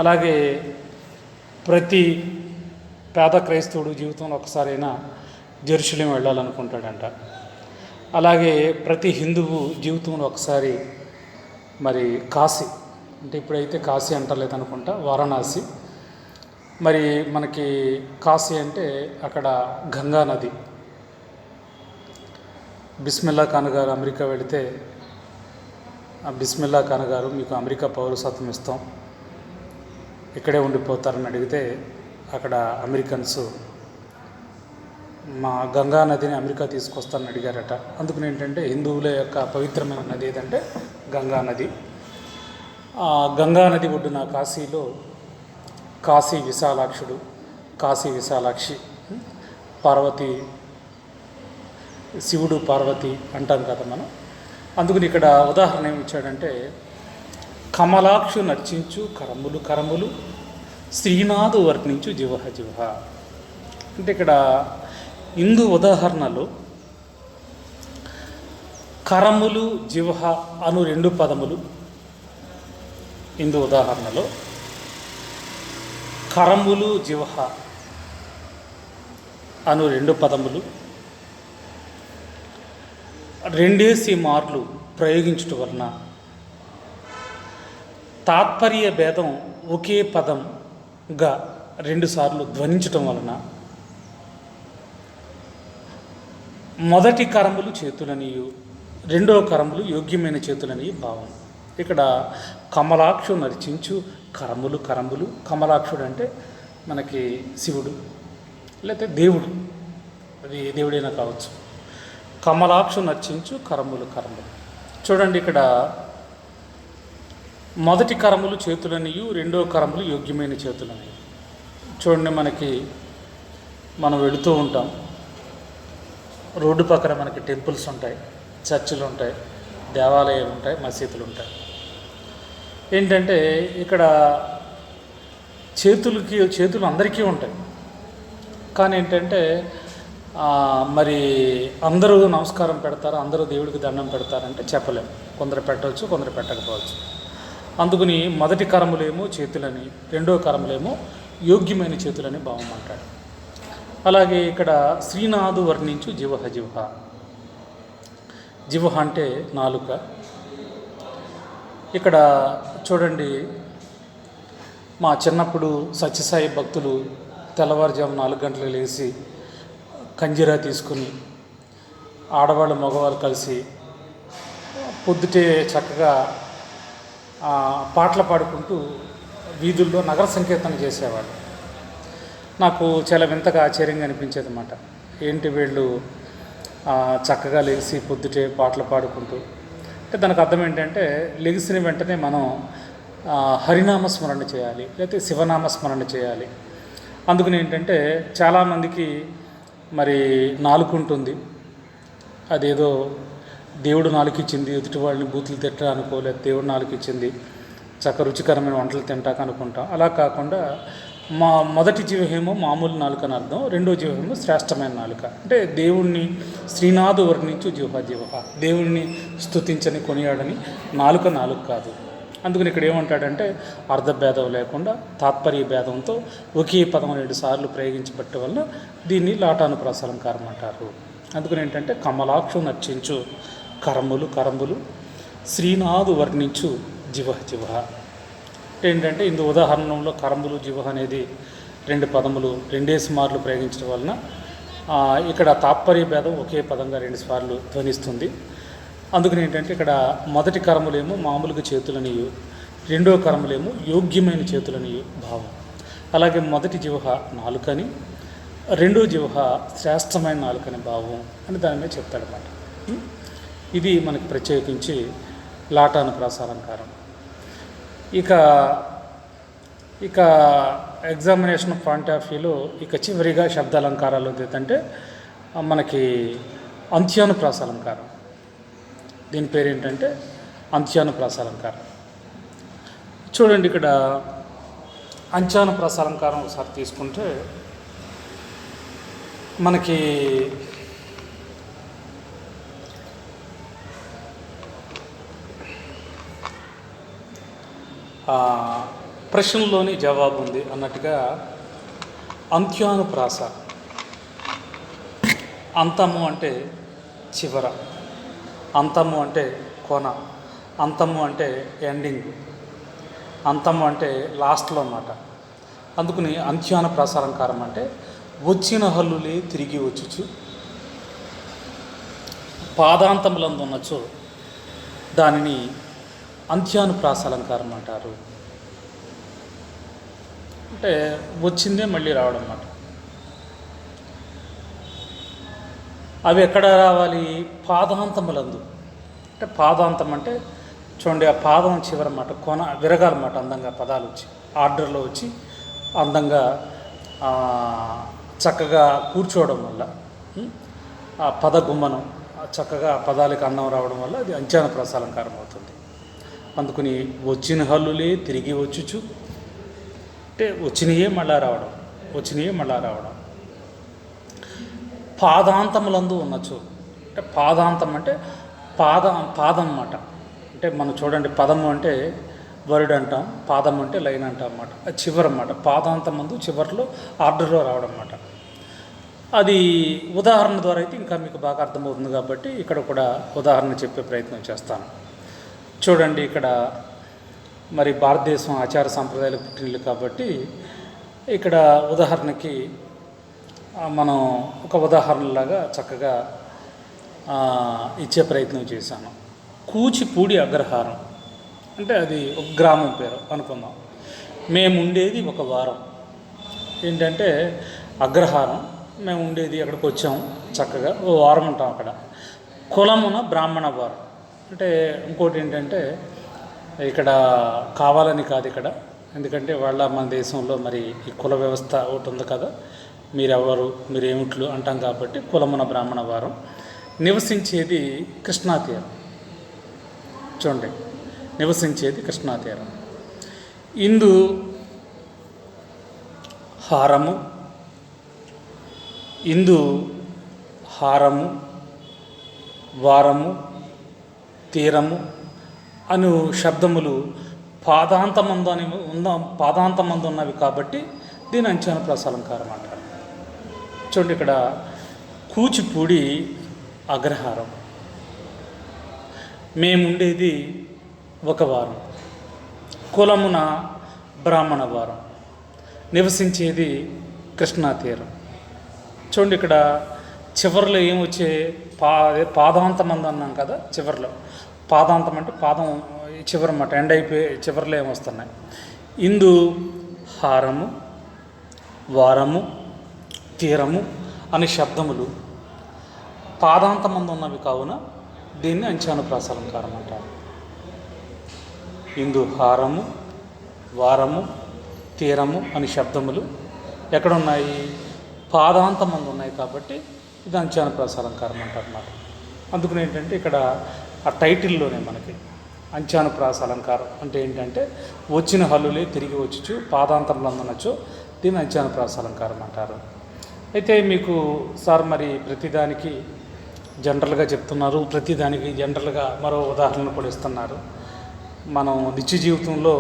అలాగే ప్రతి పేద క్రైస్తవుడు జీవితంలో ఒక్కసారైనా జెరూసలేం వెళ్ళాలనుకుంటాడంట. అలాగే ప్రతి హిందువు జీవితంలో ఒకసారి మరి కాశీ, అంటే ఇప్పుడైతే కాశీ అంటలేదనుకుంటా, వారణాసి. మరి మనకి కాశీ అంటే అక్కడ గంగా నది. బిస్మిల్లా ఖాన్ గారు అమెరికా వెళితే బిస్మిల్లా ఖాన్ గారు మీకు అమెరికా పౌరసత్వం ఇస్తాం, ఇక్కడే ఉండిపోతారని అడిగితే అక్కడ అమెరికన్స్ మా గంగా నదిని అమెరికా తీసుకొస్తారని అడిగారట. అందుకని ఏంటంటే హిందువుల యొక్క పవిత్రమైన నది ఏదంటే గంగా నది. ఆ గంగా నది ఒడ్డున కాశీలో కాశీ విశాలాక్షుడు, కాశీ విశాలాక్షి, పార్వతి, శివుడు పార్వతి అంటాం కదా మనం. అందుకని ఇక్కడ ఉదాహరణ ఏమి ఇచ్చాడంటే కమలాక్షు నర్చించు కరములు కరములు, శ్రీనాథు వర్ణించు జివహ జివహ. అంటే ఇక్కడ హిందూ ఉదాహరణలో కరములు జివహ అను రెండు పదములు, హిందూ ఉదాహరణలో కరములు జివహ అను రెండు పదములు రెండేసి మార్లు ప్రయోగించటం వలన తాత్పర్య భేదం ఒకే పదంగా రెండుసార్లు ధ్వనించటం వలన మొదటి కరములు చేతులనియు రెండవ కరములు యోగ్యమైన చేతులని భావం. ఇక్కడ కమలాక్షు నర్చించు కరములు కరములు, కమలాక్షుడు అంటే మనకి శివుడు లేకపోతే దేవుడు, అది దేవుడైనా కావచ్చు. కమలాక్షు నర్చించు కరములు కరములు. చూడండి, ఇక్కడ మొదటి కరములు చేతులనియు రెండవ కరములు యోగ్యమైన చేతులని. చూడండి, మనం వెళుతూ ఉంటాం, రోడ్డు పక్కన మనకి టెంపుల్స్ ఉంటాయి, చర్చిలు ఉంటాయి, దేవాలయాలు ఉంటాయి, మసీదులు ఉంటాయి. ఏంటంటే ఇక్కడ చేతులు అందరికీ ఉంటాయి. కానీ ఏంటంటే మరి అందరూ నమస్కారం పెడతారు, అందరూ దేవుడికి దండం పెడతారంటే చెప్పలేము. కొందరు పెట్టవచ్చు, కొందరు పెట్టకపోవచ్చు. అందుకని మొదటి కరములేమో చేతులని, రెండో కరములేమో యోగ్యమైన చేతులని భావం అంటాడు. అలాగే ఇక్కడ శ్రీనాథు వర్ణించు జివహ జివహ. జివహ అంటే నాలుక. ఇక్కడ చూడండి, మా చిన్నప్పుడు సత్యసాయి భక్తులు తెల్లవారుజాము 4 గంటలకు లేచి కంజీరా తీసుకుని ఆడవాళ్ళు మగవాళ్ళు కలిసి పొద్దుటే చక్కగా పాటలు పాడుకుంటూ వీధుల్లో నగర సంకీర్తన చేసేవాళ్ళు. నాకు చాలా వింతగా ఆశ్చర్యంగా అనిపించేది అన్నమాట. ఏంటి వీళ్ళు చక్కగా లెగిసి పొద్దుటే పాటలు పాడుకుంటూ, అంటే దానికి అర్థం ఏంటంటే లెగిసిన వెంటనే మనం హరినామస్మరణ చేయాలి, లేకపోతే శివనామస్మరణ చేయాలి. అందుకని ఏంటంటే చాలామందికి మరి నాలుక ఉంటుంది, అదేదో దేవుడు నాలుకిచ్చింది ఎదుటి వాళ్ళని బూతులు తిట్టా అనుకోలేదు, దేవుడు నాలుకిచ్చింది రుచికరమైన వంటలు తింటాక అనుకుంటాం. అలా కాకుండా మొదటి జీవహేమో మామూలు నాలుక అని అర్థం, రెండో జీవహేమో శ్రేష్టమైన నాలుక. అంటే దేవుణ్ణి శ్రీనాథు వర్ణించు జీవ దేవుణ్ణి స్తుతించని కొనియాడని నాలుక కాదు. అందుకని ఇక్కడ ఏమంటాడంటే అర్ధభేదం లేకుండా తాత్పర్య భేదంతో ఒకే పదం 2 సార్లు ప్రయోగించబట్ట వల్ల దీన్ని లాటానుప్రాస అలంకారం అంటారు. అందుకని ఏంటంటే కమలాక్షు నర్చించు కరములు శ్రీనాథు వర్ణించు జివ ఏంటంటే ఇందు ఉదాహరణలో కరములు జివ అనేది 2 పదములు 2 మార్లు ప్రయోగించడం వలన ఇక్కడ తాత్పర్య భేదం ఒకే పదంగా 2 సార్లు ధ్వనిస్తుంది. అందుకని ఏంటంటే ఇక్కడ మొదటి కరములేమో మామూలుగా చేతులనియు, రెండో కరములేమో యోగ్యమైన చేతులనియు భావం. అలాగే మొదటి జివహ నాలుకని, రెండో జివహ శ్రేష్టమైన నాలుకని భావం అని దాని మీద చెప్తాడన్నమాట. ఇది మనకి ప్రత్యేకించి లాటానుప్రాస అలంకారం. ఇక ఎగ్జామినేషన్ పాయింట్ ఆఫ్ వ్యూలో చివరిగా శబ్దాలంకారాలు ఏంటంటే మనకి అంత్యానుప్రాస అలంకారం. దీని పేరు ఏంటంటే అంత్యానుప్రాస అలంకారం. చూడండి, ఇక్కడ అంత్యానుప్రాస అలంకారం ఒకసారి తీసుకుంటే మనకి ప్రశ్నలోని జవాబు ఉంది అన్నట్టుగా అంత్యానుప్రాస, అంతము అంటే చివర, అంతము అంటే కొన, అంతము అంటే ఎండింగ్, అంతము అంటే లాస్ట్లో అన్నమాట. అందుకని అంత్యానుప్రాస అలంకారం అంటే వచ్చిన హల్లులే తిరిగి వచ్చుచు పాదాంతములందు ఉన్నచో దానిని అంత్యానుప్రాస అలంకారం అంటారు. అంటే వచ్చిందే మళ్ళీ రావడం అన్నమాట. అవి ఎక్కడ రావాలి? పాదాంతములందు. అంటే పాదాంతం అంటే చూడండి, ఆ పాదం చివరన్నమాట, కొన విరగాలన్నమాట. అందంగా పదాలు వచ్చి ఆర్డర్లో వచ్చి అందంగా చక్కగా కూర్చోవడం వల్ల ఆ పద గుమ్మనం చక్కగా పదాలకు అందం రావడం వల్ల అది అంత్యానుప్రాస అలంకారం అవుతుంది. అందుకని వచ్చిన హల్లులే తిరిగి వచ్చుచు అంటే వచ్చినయే మళ్ళా రావడం. పాదాంతములందు ఉన్నచు అంటే పాదాంతం అంటే పాదం అన్నమాట. అంటే మనం చూడండి, పదము అంటే వర్డ్ అంటాం, పాదం అంటే లైన్ అంటాం అన్నమాట. అది చివరన్నమాట. పాదాంతం ముందు చివరిలో ఆర్డర్లో రావడం అన్నమాట. అది ఉదాహరణ ద్వారా అయితే ఇంకా మీకు బాగా అర్థమవుతుంది కాబట్టి ఇక్కడ కూడా ఉదాహరణ చెప్పే ప్రయత్నం చేస్తాను. చూడండి, ఇక్కడ మరి భారతదేశం ఆచార సాంప్రదాయాలు పుట్టినలు కాబట్టి ఇక్కడ ఉదాహరణకి మనం ఒక ఉదాహరణలాగా చక్కగా ఇచ్చే ప్రయత్నం చేశాను. కూచిపూడి అగ్రహారం అంటే అది ఒక గ్రామం పేరు అనుకుందాం. మేము ఉండేది ఒక వారం. ఏంటంటే అగ్రహారం, మేము ఉండేది అక్కడికి వచ్చాము, చక్కగా ఓ వారం ఉంటాం అక్కడ. కులమున బ్రాహ్మణ వారం అంటే ఇంకోటి ఏంటంటే ఇక్కడ కావాలని కాదు ఇక్కడ, ఎందుకంటే మన దేశంలో మరి ఈ కుల వ్యవస్థ ఒకటి ఉంది కదా, మీరేమిట్లు అంటాం కాబట్టి కులమున బ్రాహ్మణ వారం. నివసించేది కృష్ణా తీరం. చూడండి, నివసించేది కృష్ణా తీరం. ఇందు హారము వారము తీరము అను శబ్దములు పాదాంతమందు ఉన్నవి కాబట్టి దీని అంత్యానుప్రాస అలంకారం అంటారు. చూడండి, ఇక్కడ కూచిపూడి అగ్రహారం, మేముండేది ఒక వారం, కులమున బ్రాహ్మణ వారం, నివసించేది కృష్ణా తీరం. చూడండి, ఇక్కడ చివరిలో ఏమొచ్చే పాదాంతమందు అన్నాం కదా, చివరిలో పాదాంతం అంటే పాదం చివరన్నమాట, ఎండ్ అయిపోయి చివరిలో ఏమొస్తున్నాయి? ఇందు హారము వారము తీరము అనే శబ్దములు పాదాంతమందు ఉన్నవి కావున దీన్ని అంత్యానుప్రాస అలంకారం అంటారు. ఇందు హారము వారము తీరము అనే శబ్దములు ఎక్కడున్నాయి? పాదాంతమందు ఉన్నాయి కాబట్టి ఇది అంత్యానుప్రాస అలంకారం అంటారు అన్నమాట. అందుకని ఏంటంటే ఇక్కడ ఆ టైటిల్లోనే మనకి అంత్యానుప్రాస అలంకారం అంటే ఏంటంటే వచ్చిన హల్లులే తిరిగి వచ్చుచు పాదాంతరంలో అందనొచ్చు, దీన్ని అంత్యానుప్రాస అలంకారం అంటారు. అయితే మీకు సార్ మరి ప్రతిదానికి జనరల్గా చెప్తున్నారు, ప్రతిదానికి జనరల్గా మరో ఉదాహరణ కూడా ఇస్తున్నారు. మనం నిత్య జీవితంలో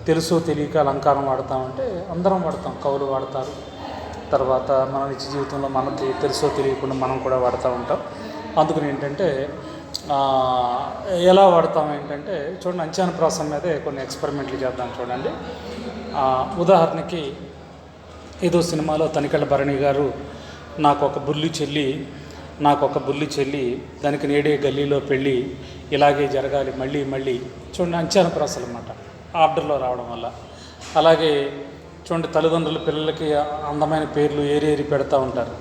తెలుసో తెలియక అలంకారం వాడతామంటే అందరం వాడతాం, కవులు వాడతారు, తర్వాత మన నిత్య జీవితంలో మనకి తెలుసో తెలియకుండా మనం కూడా వాడుతూ ఉంటాం. అందుకని ఏంటంటే ఎలా వాడతాం ఏంటంటే చూడండి, అంత్యానుప్రాసం మీదే కొన్ని ఎక్స్పెరిమెంట్లు చేద్దాం చూడండి. ఉదాహరణకి ఏదో సినిమాలో తనికెళ్ళ భరణి గారు నాకు ఒక బుల్లి చెల్లి దానికి నేడే గల్లీలో పెళ్ళి ఇలాగే జరగాలి మళ్ళీ మళ్ళీ, చూడండి అంత్యానుప్రాసలు అన్నమాట ఆర్డర్లో రావడం వల్ల. అలాగే చూడండి, తల్లిదండ్రులు పిల్లలకి అందమైన పేర్లు ఏరి పెడతా ఉంటారు,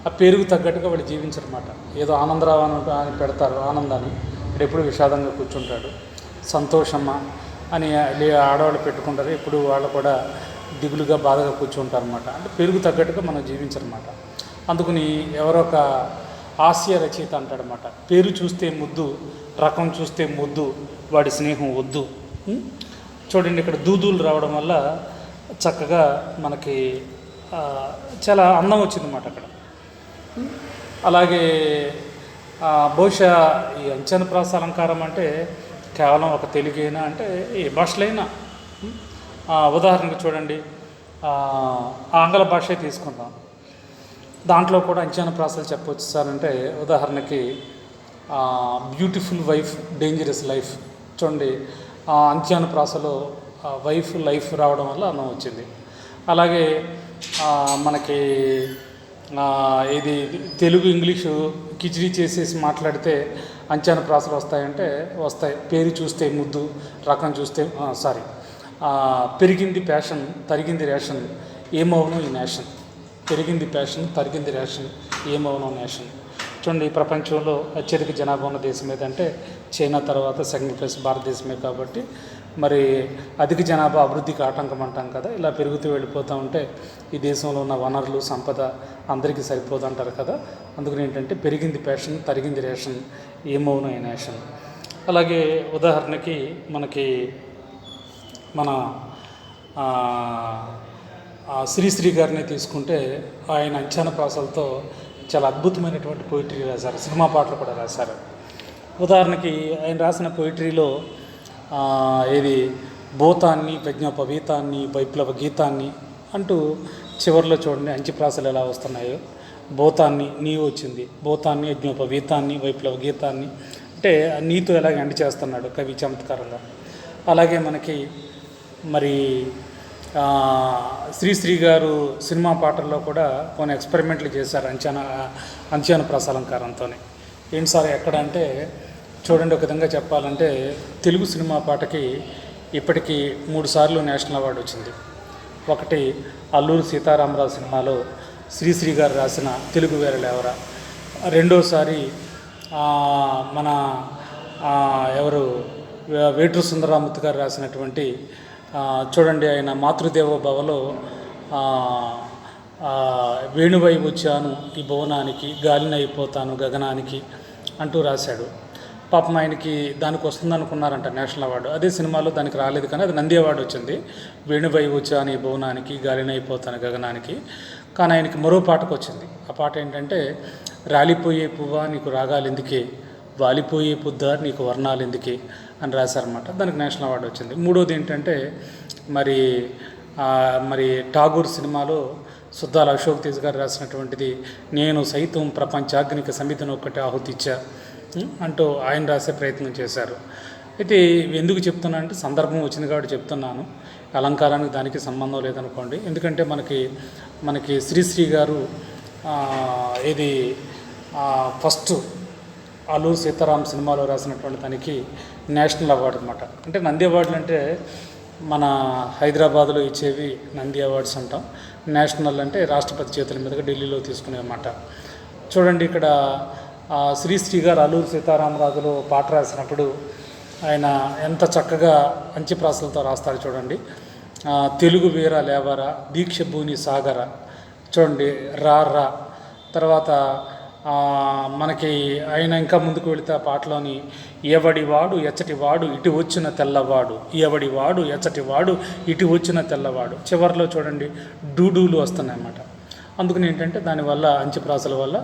ఆ పేరుకు తగ్గట్టుగా వాడు జీవించరన్నమాట. ఏదో ఆనందరావు అని పెడతారు, ఆనందాన్ని, ఇక్కడ ఎప్పుడు విషాదంగా కూర్చుంటాడు. సంతోషమ్మ అని ఆడవాళ్ళు పెట్టుకుంటారు, ఎప్పుడు వాళ్ళు కూడా దిగులుగా బాధగా కూర్చుంటారు అన్నమాట. అంటే పేరుకు తగ్గట్టుగా మనం జీవించరన్నమాట. అందుకని ఎవరో ఒక హాస్య రచయిత అంటాడనమాట, పేరు చూస్తే ముద్దు, రకం చూస్తే ముద్దు, వాడి స్నేహం వద్దు. చూడండి, ఇక్కడ దూదులు రావడం వల్ల చక్కగా మనకి చాలా అందం వచ్చిందన్నమాట అక్కడ. అలాగే బహుశా ఈ అంత్యానుప్రాస అలంకారం అంటే కేవలం ఒక తెలుగైనా అంటే ఏ భాషలైనా, ఉదాహరణకు చూడండి, ఆంగ్ల భాషే తీసుకుందాం, దాంట్లో కూడా అంత్యానుప్రాసలు చెప్పవచ్చు సార్ అంటే ఉదాహరణకి బ్యూటిఫుల్ వైఫ్ డేంజరస్ లైఫ్. చూడండి, అంత్యానుప్రాసలో వైఫ్ లైఫ్ రావడం వల్ల అందం వచ్చింది. అలాగే మనకి ఇది తెలుగు ఇంగ్లీషు కిచిడి చేసేసి మాట్లాడితే అంత్యానుప్రాసలు వస్తాయి. పేరు చూస్తే ముద్దు, రకం చూస్తే పెరిగింది ప్యాషన్, తరిగింది రేషన్, ఏమవును ఈ నేషన్. పెరిగింది ప్యాషన్, తరిగింది రేషన్, ఏమవును నేషన్. చూడండి, ఈ ప్రపంచంలో అత్యధిక జనాభా ఉన్న దేశం ఏదంటే చైనా తర్వాత సెకండ్ ప్లేస్ భారతదేశమే. కాబట్టి మరి అధిక జనాభా అభివృద్ధికి ఆటంకం అంటాం కదా, ఇలా పెరుగుతూ వెళ్ళిపోతూ ఉంటే ఈ దేశంలో ఉన్న వనరులు సంపద అందరికీ సరిపోదు అంటారు కదా. అందుకని ఏంటంటే పెరిగింది ప్యాషన్, తరిగింది రేషన్, ఏమవును ఈ నేషన్. అలాగే ఉదాహరణకి మనకి మన శ్రీశ్రీ గారిని తీసుకుంటే ఆయన అంత్యానుప్రాసలతో చాలా అద్భుతమైనటువంటి పోయిటరీ రాశారు, సినిమా పాటలు కూడా రాశారు. ఉదాహరణకి ఆయన రాసిన పోయిటరీలో ఏది భూతాన్ని, ప్రజ్ఞాపవీతాన్ని, వైప్లవ గీతాన్ని అంటూ చివరిలో చూడండి అంత్యప్రాసలు ఎలా వస్తున్నాయో. భూతాన్ని నీవు వచ్చింది, భూతాన్ని, యజ్ఞోపవీతాన్ని, వైప్లవ గీతాన్ని అంటే నీతో ఎలాగ ఎండ్ చేస్తున్నాడు కవి చమత్కారంగా. అలాగే మనకి మరి శ్రీశ్రీ గారు సినిమా పాటల్లో కూడా కొన్ని ఎక్స్పెరిమెంట్లు చేశారు అంత్యానుప్రాస అలంకారంతోనే. ఏంటి సార్ ఎక్కడ అంటే చూడండి, ఒక విధంగా చెప్పాలంటే తెలుగు సినిమా పాటకి ఇప్పటికీ 3 సార్లు నేషనల్ అవార్డు వచ్చింది. ఒకటి అల్లూరి సీతారామరాజు సినిమాలో శ్రీశ్రీ గారు రాసిన తెలుగు వేరలేవరా, రెండోసారి మన ఎవరు వేటూరు సుందరరామూర్తి గారు రాసినటువంటి చూడండి ఆయన మాతృదేవో భవలో వేణువై వచ్చాను ఈ భువనానికి, గాలినైపోతాను గగనానికి అంటూ రాశాడు. పాపం ఆయనకి దానికి వస్తుంది అనుకున్నారంట నేషనల్ అవార్డు. అదే సినిమాలో దానికి రాలేదు, కానీ అది నంది అవార్డు వచ్చింది. వేణువై వచ్చాను ఈ భువనానికి, గాలినైపోతాను గగనానికి. కానీ ఆయనకి మరో పాటకు వచ్చింది. ఆ పాట ఏంటంటే రాలిపోయే పువ్వా నీకు రాగాలు ఎందుకే, వాలిపోయే పుద్ద నీకు వర్ణాలు ఎందుకే అని రాశారన్నమాట. దానికి నేషనల్ అవార్డు వచ్చింది. మూడోది ఏంటంటే మరి ఠాగూర్ సినిమాలో సుద్దాల అశోక్ తేజ్ గారు రాసినటువంటిది నేను సైతం ప్రపంచాగ్నికి సమితిని ఒక్కటి ఆహుతిచ్చా అంటూ ఆయన రాసే ప్రయత్నం చేశారు. అయితే ఎందుకు చెప్తున్నా అంటే సందర్భం వచ్చింది కాబట్టి చెప్తున్నాను, అలంకారానికి దానికి సంబంధం లేదనుకోండి. ఎందుకంటే మనకి శ్రీశ్రీ గారు ఇది ఫస్ట్ అల్లూరి సీతారాం సినిమాలో రాసినటువంటి దానికి నేషనల్ అవార్డు అనమాట. అంటే నంది అవార్డులు అంటే మన హైదరాబాద్లో ఇచ్చేవి నంది అవార్డ్స్ అంటాం, నేషనల్ అంటే రాష్ట్రపతి చేతుల మీదుగా ఢిల్లీలో తీసుకునే అన్నమాట. చూడండి, ఇక్కడ శ్రీశ్రీ గారు అల్లూరి సీతారామరాజులో పాట రాసినప్పుడు ఆయన ఎంత చక్కగా అంత్యప్రాసలతో రాస్తారు చూడండి. తెలుగు వీర లేవరా, దీక్ష భూని సాగర, చూడండి రా రా, తర్వాత మనకి ఆయన ఇంకా ముందుకు వెళితే ఆ పాటలోని ఎవడివాడు ఎచ్చటివాడు ఇటు వచ్చిన తెల్లవాడు, ఎవడివాడు ఎచ్చటివాడు ఇటు వచ్చిన తెల్లవాడు, చివరిలో చూడండి డూడూలు వస్తున్నాయన్నమాట. అందుకని ఏంటంటే దానివల్ల అంచెప్రాసల వల్ల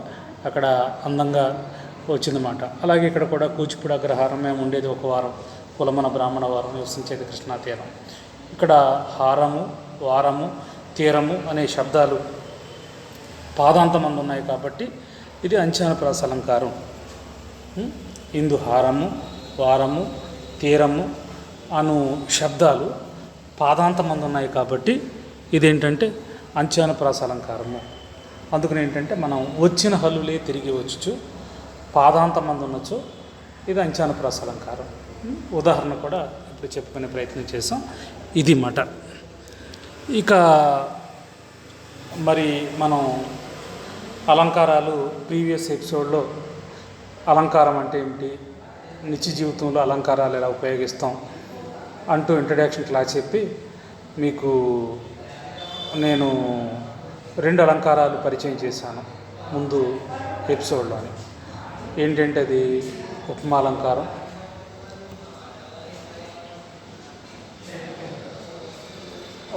అక్కడ అందంగా వచ్చిందన్నమాట. అలాగే ఇక్కడ కూడా కూచిపూడి అగ్రహారం మేము ఉండేది ఒక వారం, కులమన బ్రాహ్మణ వారం, నివసించేది కృష్ణా తీరం. ఇక్కడ హారము, వారము, తీరము అనే శబ్దాలు పాదాంతమందు ఉన్నాయి కాబట్టి ఇది అంచానుప్రాస అలంకారం. ఇందు హారము, వారము, తీరము అను శబ్దాలు పాదాంతమందు ఉన్నాయి కాబట్టి ఇదేంటంటే అంచానుప్రాస అలంకారము. అందుకని ఏంటంటే మనం వచ్చిన హల్లులే తిరిగి వచ్చు, పాదాంతమందు ఉండొచ్చు, ఇది అంచానుప్రాస అలంకారం. ఉదాహరణ కూడా ఇప్పుడు చెప్పుకునే ప్రయత్నం చేసాం. ఇది మాట. ఇక మరి మనం అలంకారాలు ప్రీవియస్ ఎపిసోడ్లో అలంకారం అంటే ఏమిటి, నిత్య జీవితంలో అలంకారాలు ఎలా ఉపయోగిస్తాం అంటూ ఇంట్రడక్షన్ క్లాస్ చెప్పి మీకు నేను 2 అలంకారాలు పరిచయం చేశాను ముందు ఎపిసోడ్లోని. ఏంటంటే అది ఉపమాలంకారం,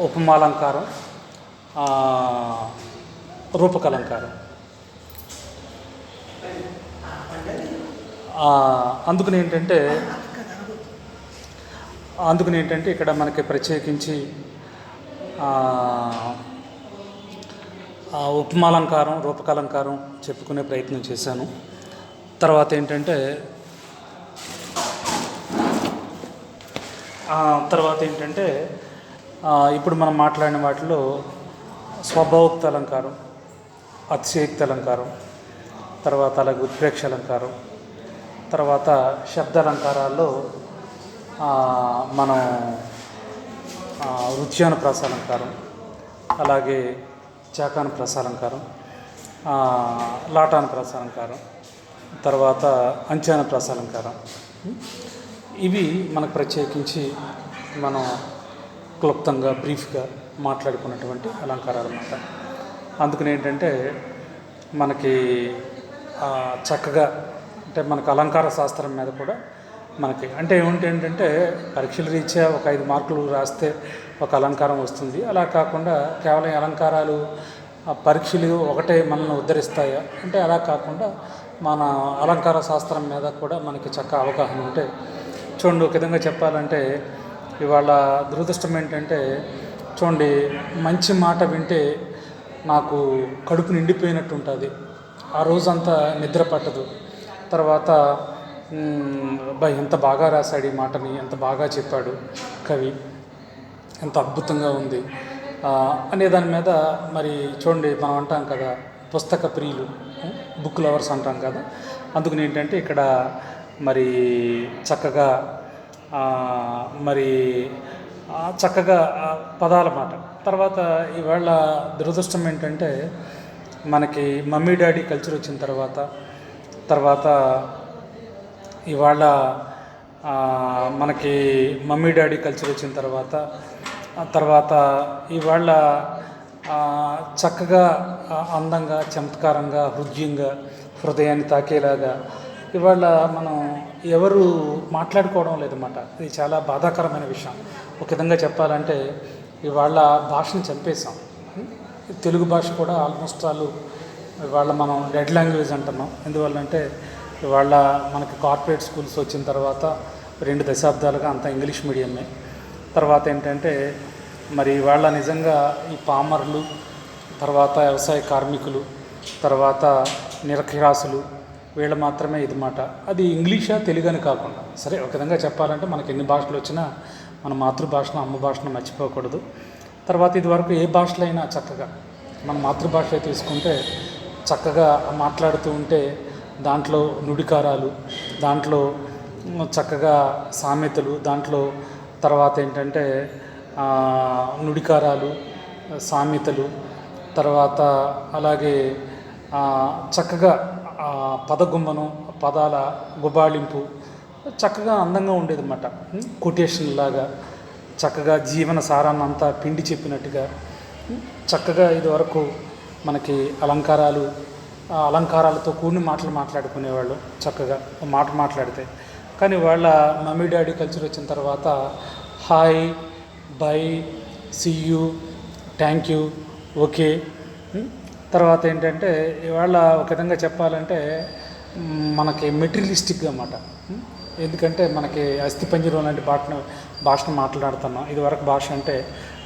ఉపమాలంకారం, రూపకలంకారం. అందుకని ఏంటంటే ఇక్కడ మనకి ప్రత్యేకించి ఉపమాలంకారం, రూపకలంకారం చెప్పుకునే ప్రయత్నం చేశాను. తర్వాత ఏంటంటే ఇప్పుడు మనం మాట్లాడిన వాటిలో స్వభావోక్త అలంకారం, అతిశయోక్త అలంకారం, తర్వాత అలాగే ఉత్ప్రేక్ష అలంకారం, తర్వాత శబ్ద అలంకారాల్లో మనం వృత్యానుప్రాస అలంకారం, అలాగే చాకానుప్రాస అలంకారం, లాటానుప్రాస అలంకారం, తర్వాత అంచానుప్రాస అలంకారం. ఇవి మనకు ప్రత్యేకించి మనం క్లుప్తంగా బ్రీఫ్గా మాట్లాడుకున్నటువంటి అలంకారాలు అన్నమాట. అందుకని ఏంటంటే మనకి చక్కగా అంటే మనకు అలంకార శాస్త్రం మీద కూడా మనకి అంటే ఏంటంటే పరీక్షల రీత్యా ఒక 5 మార్కులు రాస్తే ఒక అలంకారం వస్తుంది. అలా కాకుండా కేవలం అలంకారాలు పరీక్షలు ఒకటే మనల్ని ఉద్ధరిస్తాయా అంటే అలా కాకుండా మన అలంకార శాస్త్రం మీద కూడా మనకి చక్కగా అవగాహన ఉంటే చూడండి. ఒక విధంగా చెప్పాలంటే ఇవాళ దురదృష్టం ఏంటంటే చూడండి, మంచి మాట వింటే నాకు కడుపు నిండిపోయినట్టు ఉంటుంది, ఆ రోజంతా నిద్ర పట్టదు. తర్వాత ఎంత బాగా రాశాడు ఈ మాటని, ఎంత బాగా చెప్పాడు కవి, ఎంత అద్భుతంగా ఉంది అనే దాని మీద మరి చూడండి మనం అంటాం కదా పుస్తక ప్రియులు, బుక్ లవర్స్ అంటాం కదా. అందుకని ఏంటంటే ఇక్కడ మరి చక్కగా పదాల మాట. తర్వాత ఇవాళ దురదృష్టం ఏంటంటే మనకి మమ్మీ డాడీ కల్చర్ వచ్చిన తర్వాత ఇవాళ మనకి మమ్మీ డాడీ కల్చర్ వచ్చిన తర్వాత ఇవాళ చక్కగా అందంగా, చమత్కారంగా, హృదయంగా, హృదయాన్ని తాకేలాగా ఇవాళ మనం ఎవరు మాట్లాడుకోవడం లేదన్నమాట. ఇది చాలా బాధాకరమైన విషయం. ఒక విధంగా చెప్పాలంటే ఇవాళ భాషను చంపేశాం. తెలుగు భాష కూడా ఆల్మోస్ట్ ఇవాళ మనం డెడ్ లాంగ్వేజ్ అంటున్నాం. ఎందువల్లంటే ఇవాళ మనకి కార్పొరేట్ స్కూల్స్ వచ్చిన తర్వాత 2 దశాబ్దాలుగా అంతా ఇంగ్లీష్ మీడియమే. తర్వాత ఏంటంటే మరి ఇవాళ నిజంగా ఈ పామర్లు, తర్వాత వ్యవసాయ కార్మికులు, తర్వాత నిరక్షరాస్యులు వీళ్ళు మాత్రమే ఇది మాట. అది ఇంగ్లీషా తెలుగని కాకుండా సరే ఒక విధంగా చెప్పాలంటే మనకి ఎన్ని భాషలు వచ్చినా మన మాతృభాషను, అమ్మ భాషను మర్చిపోకూడదు. తర్వాత ఇదివరకు ఏ భాషలో అయినా చక్కగా మన మాతృభాష తీసుకుంటే చక్కగా మాట్లాడుతూ ఉంటే దాంట్లో నుడికారాలు, దాంట్లో చక్కగా సామెతలు, దాంట్లో తర్వాత ఏంటంటే నుడికారాలు, సామెతలు, తర్వాత అలాగే చక్కగా పదగుమ్మనం, పదాల గుబాళింపు చక్కగా అందంగా ఉండేది అన్నమాట. కొటేషన్ లాగా చక్కగా జీవన సారాన్ని అంతా పిండి చెప్పినట్టుగా చక్కగా ఇదివరకు మనకి అలంకారాలు అలంకారాలతో కూడిన మాటలు మాట్లాడుకునేవాళ్ళు చక్కగా మాట మాట్లాడితే. కానీ వాళ్ళ మమ్మీ డాడీ కల్చర్ వచ్చిన తర్వాత hi, bye, see you, thank you, okay. తర్వాత ఏంటంటే ఇవాళ ఒక విధంగా చెప్పాలంటే మనకి మెటీరియలిస్టిక్గా అన్నమాట. ఎందుకంటే మనకి అస్థిపంజరం లాంటి భాషను మాట్లాడుతున్నాం. ఇదివరకు భాష అంటే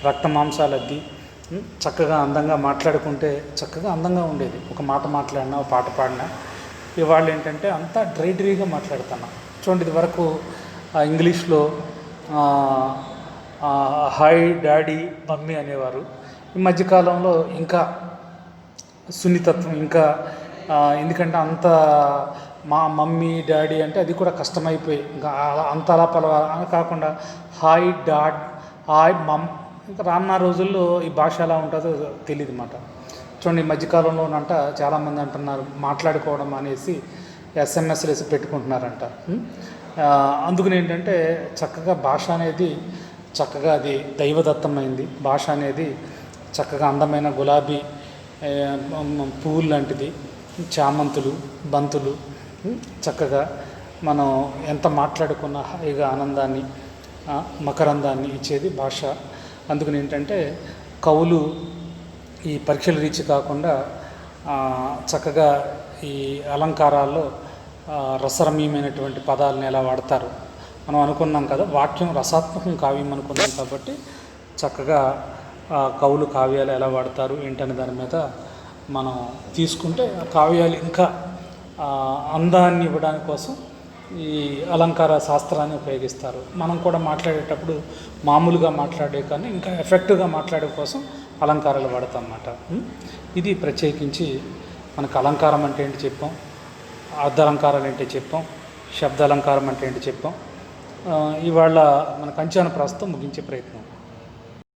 రక్త మాంసాలు అద్ది చక్కగా అందంగా మాట్లాడుకుంటే చక్కగా అందంగా ఉండేది. ఒక మాట మాట్లాడినా, ఒక పాట పాడినా. ఇవాళ ఏంటంటే అంతా డ్రైగా మాట్లాడుతున్నాం. చూడండి, ఇదివరకు ఇంగ్లీష్లో హాయ్, డాడీ, మమ్మీ అనేవారు. ఈ మధ్యకాలంలో ఇంకా సున్నితత్వం, ఇంకా ఎందుకంటే అంత మా మమ్మీ డాడీ అంటే అది కూడా కష్టమైపోయి ఇంకా అంత అలా అని కాకుండా హాయ్ డాడ్, హాయ్ మమ్. ఇంకా రానున్న రోజుల్లో ఈ భాష ఎలా ఉంటుందో తెలియదు అన్నమాట. చూడండి, ఈ మధ్యకాలంలోనంట చాలామంది అంటున్నారు మాట్లాడుకోవడం అనేసి ఎస్ఎంఎస్లు వేసి పెట్టుకుంటున్నారంట. అందుకని ఏంటంటే చక్కగా భాష అనేది చక్కగా అది దైవదత్తమైంది. భాష అనేది చక్కగా అందమైన గులాబీ పువ్వులు లాంటిది, చామంతులు, బంతులు. చక్కగా మనం ఎంత మాట్లాడుకున్న హాయిగా ఆనందాన్ని, మకరందాన్ని ఇచ్చేది భాష. అందుకని ఏంటంటే కవులు ఈ పరీక్షల రీచి కాకుండా చక్కగా ఈ అలంకారాల్లో రసరమ్యమైనటువంటి పదాలను ఎలా వాడతారు. మనం అనుకున్నాం కదా, వాక్యం రసాత్మకం కావ్యం అనుకున్నాం కాబట్టి చక్కగా కవులు కావ్యాలు ఎలా వాడతారు ఏంటనే దాని మీద మనం తీసుకుంటే కావ్యాలు ఇంకా అందాన్ని ఇవ్వడానికి కోసం ఈ అలంకార శాస్త్రాన్ని ఉపయోగిస్తారు. మనం కూడా మాట్లాడేటప్పుడు మామూలుగా మాట్లాడే కానీ ఇంకా ఎఫెక్టివ్గా మాట్లాడే కోసం అలంకారాలు వాడతాం అన్నమాట. ఇది ప్రత్యేకించి మనకు అలంకారం అంటే ఏంటి చెప్పాం, అర్ధాలంకారాలు ఏంటి చెప్పాం, శబ్ద అలంకారం అంటే ఏంటి చెప్పాం. ఇవాళ మన కంచాన ప్రస్తుతం ముగించే ప్రయత్నం.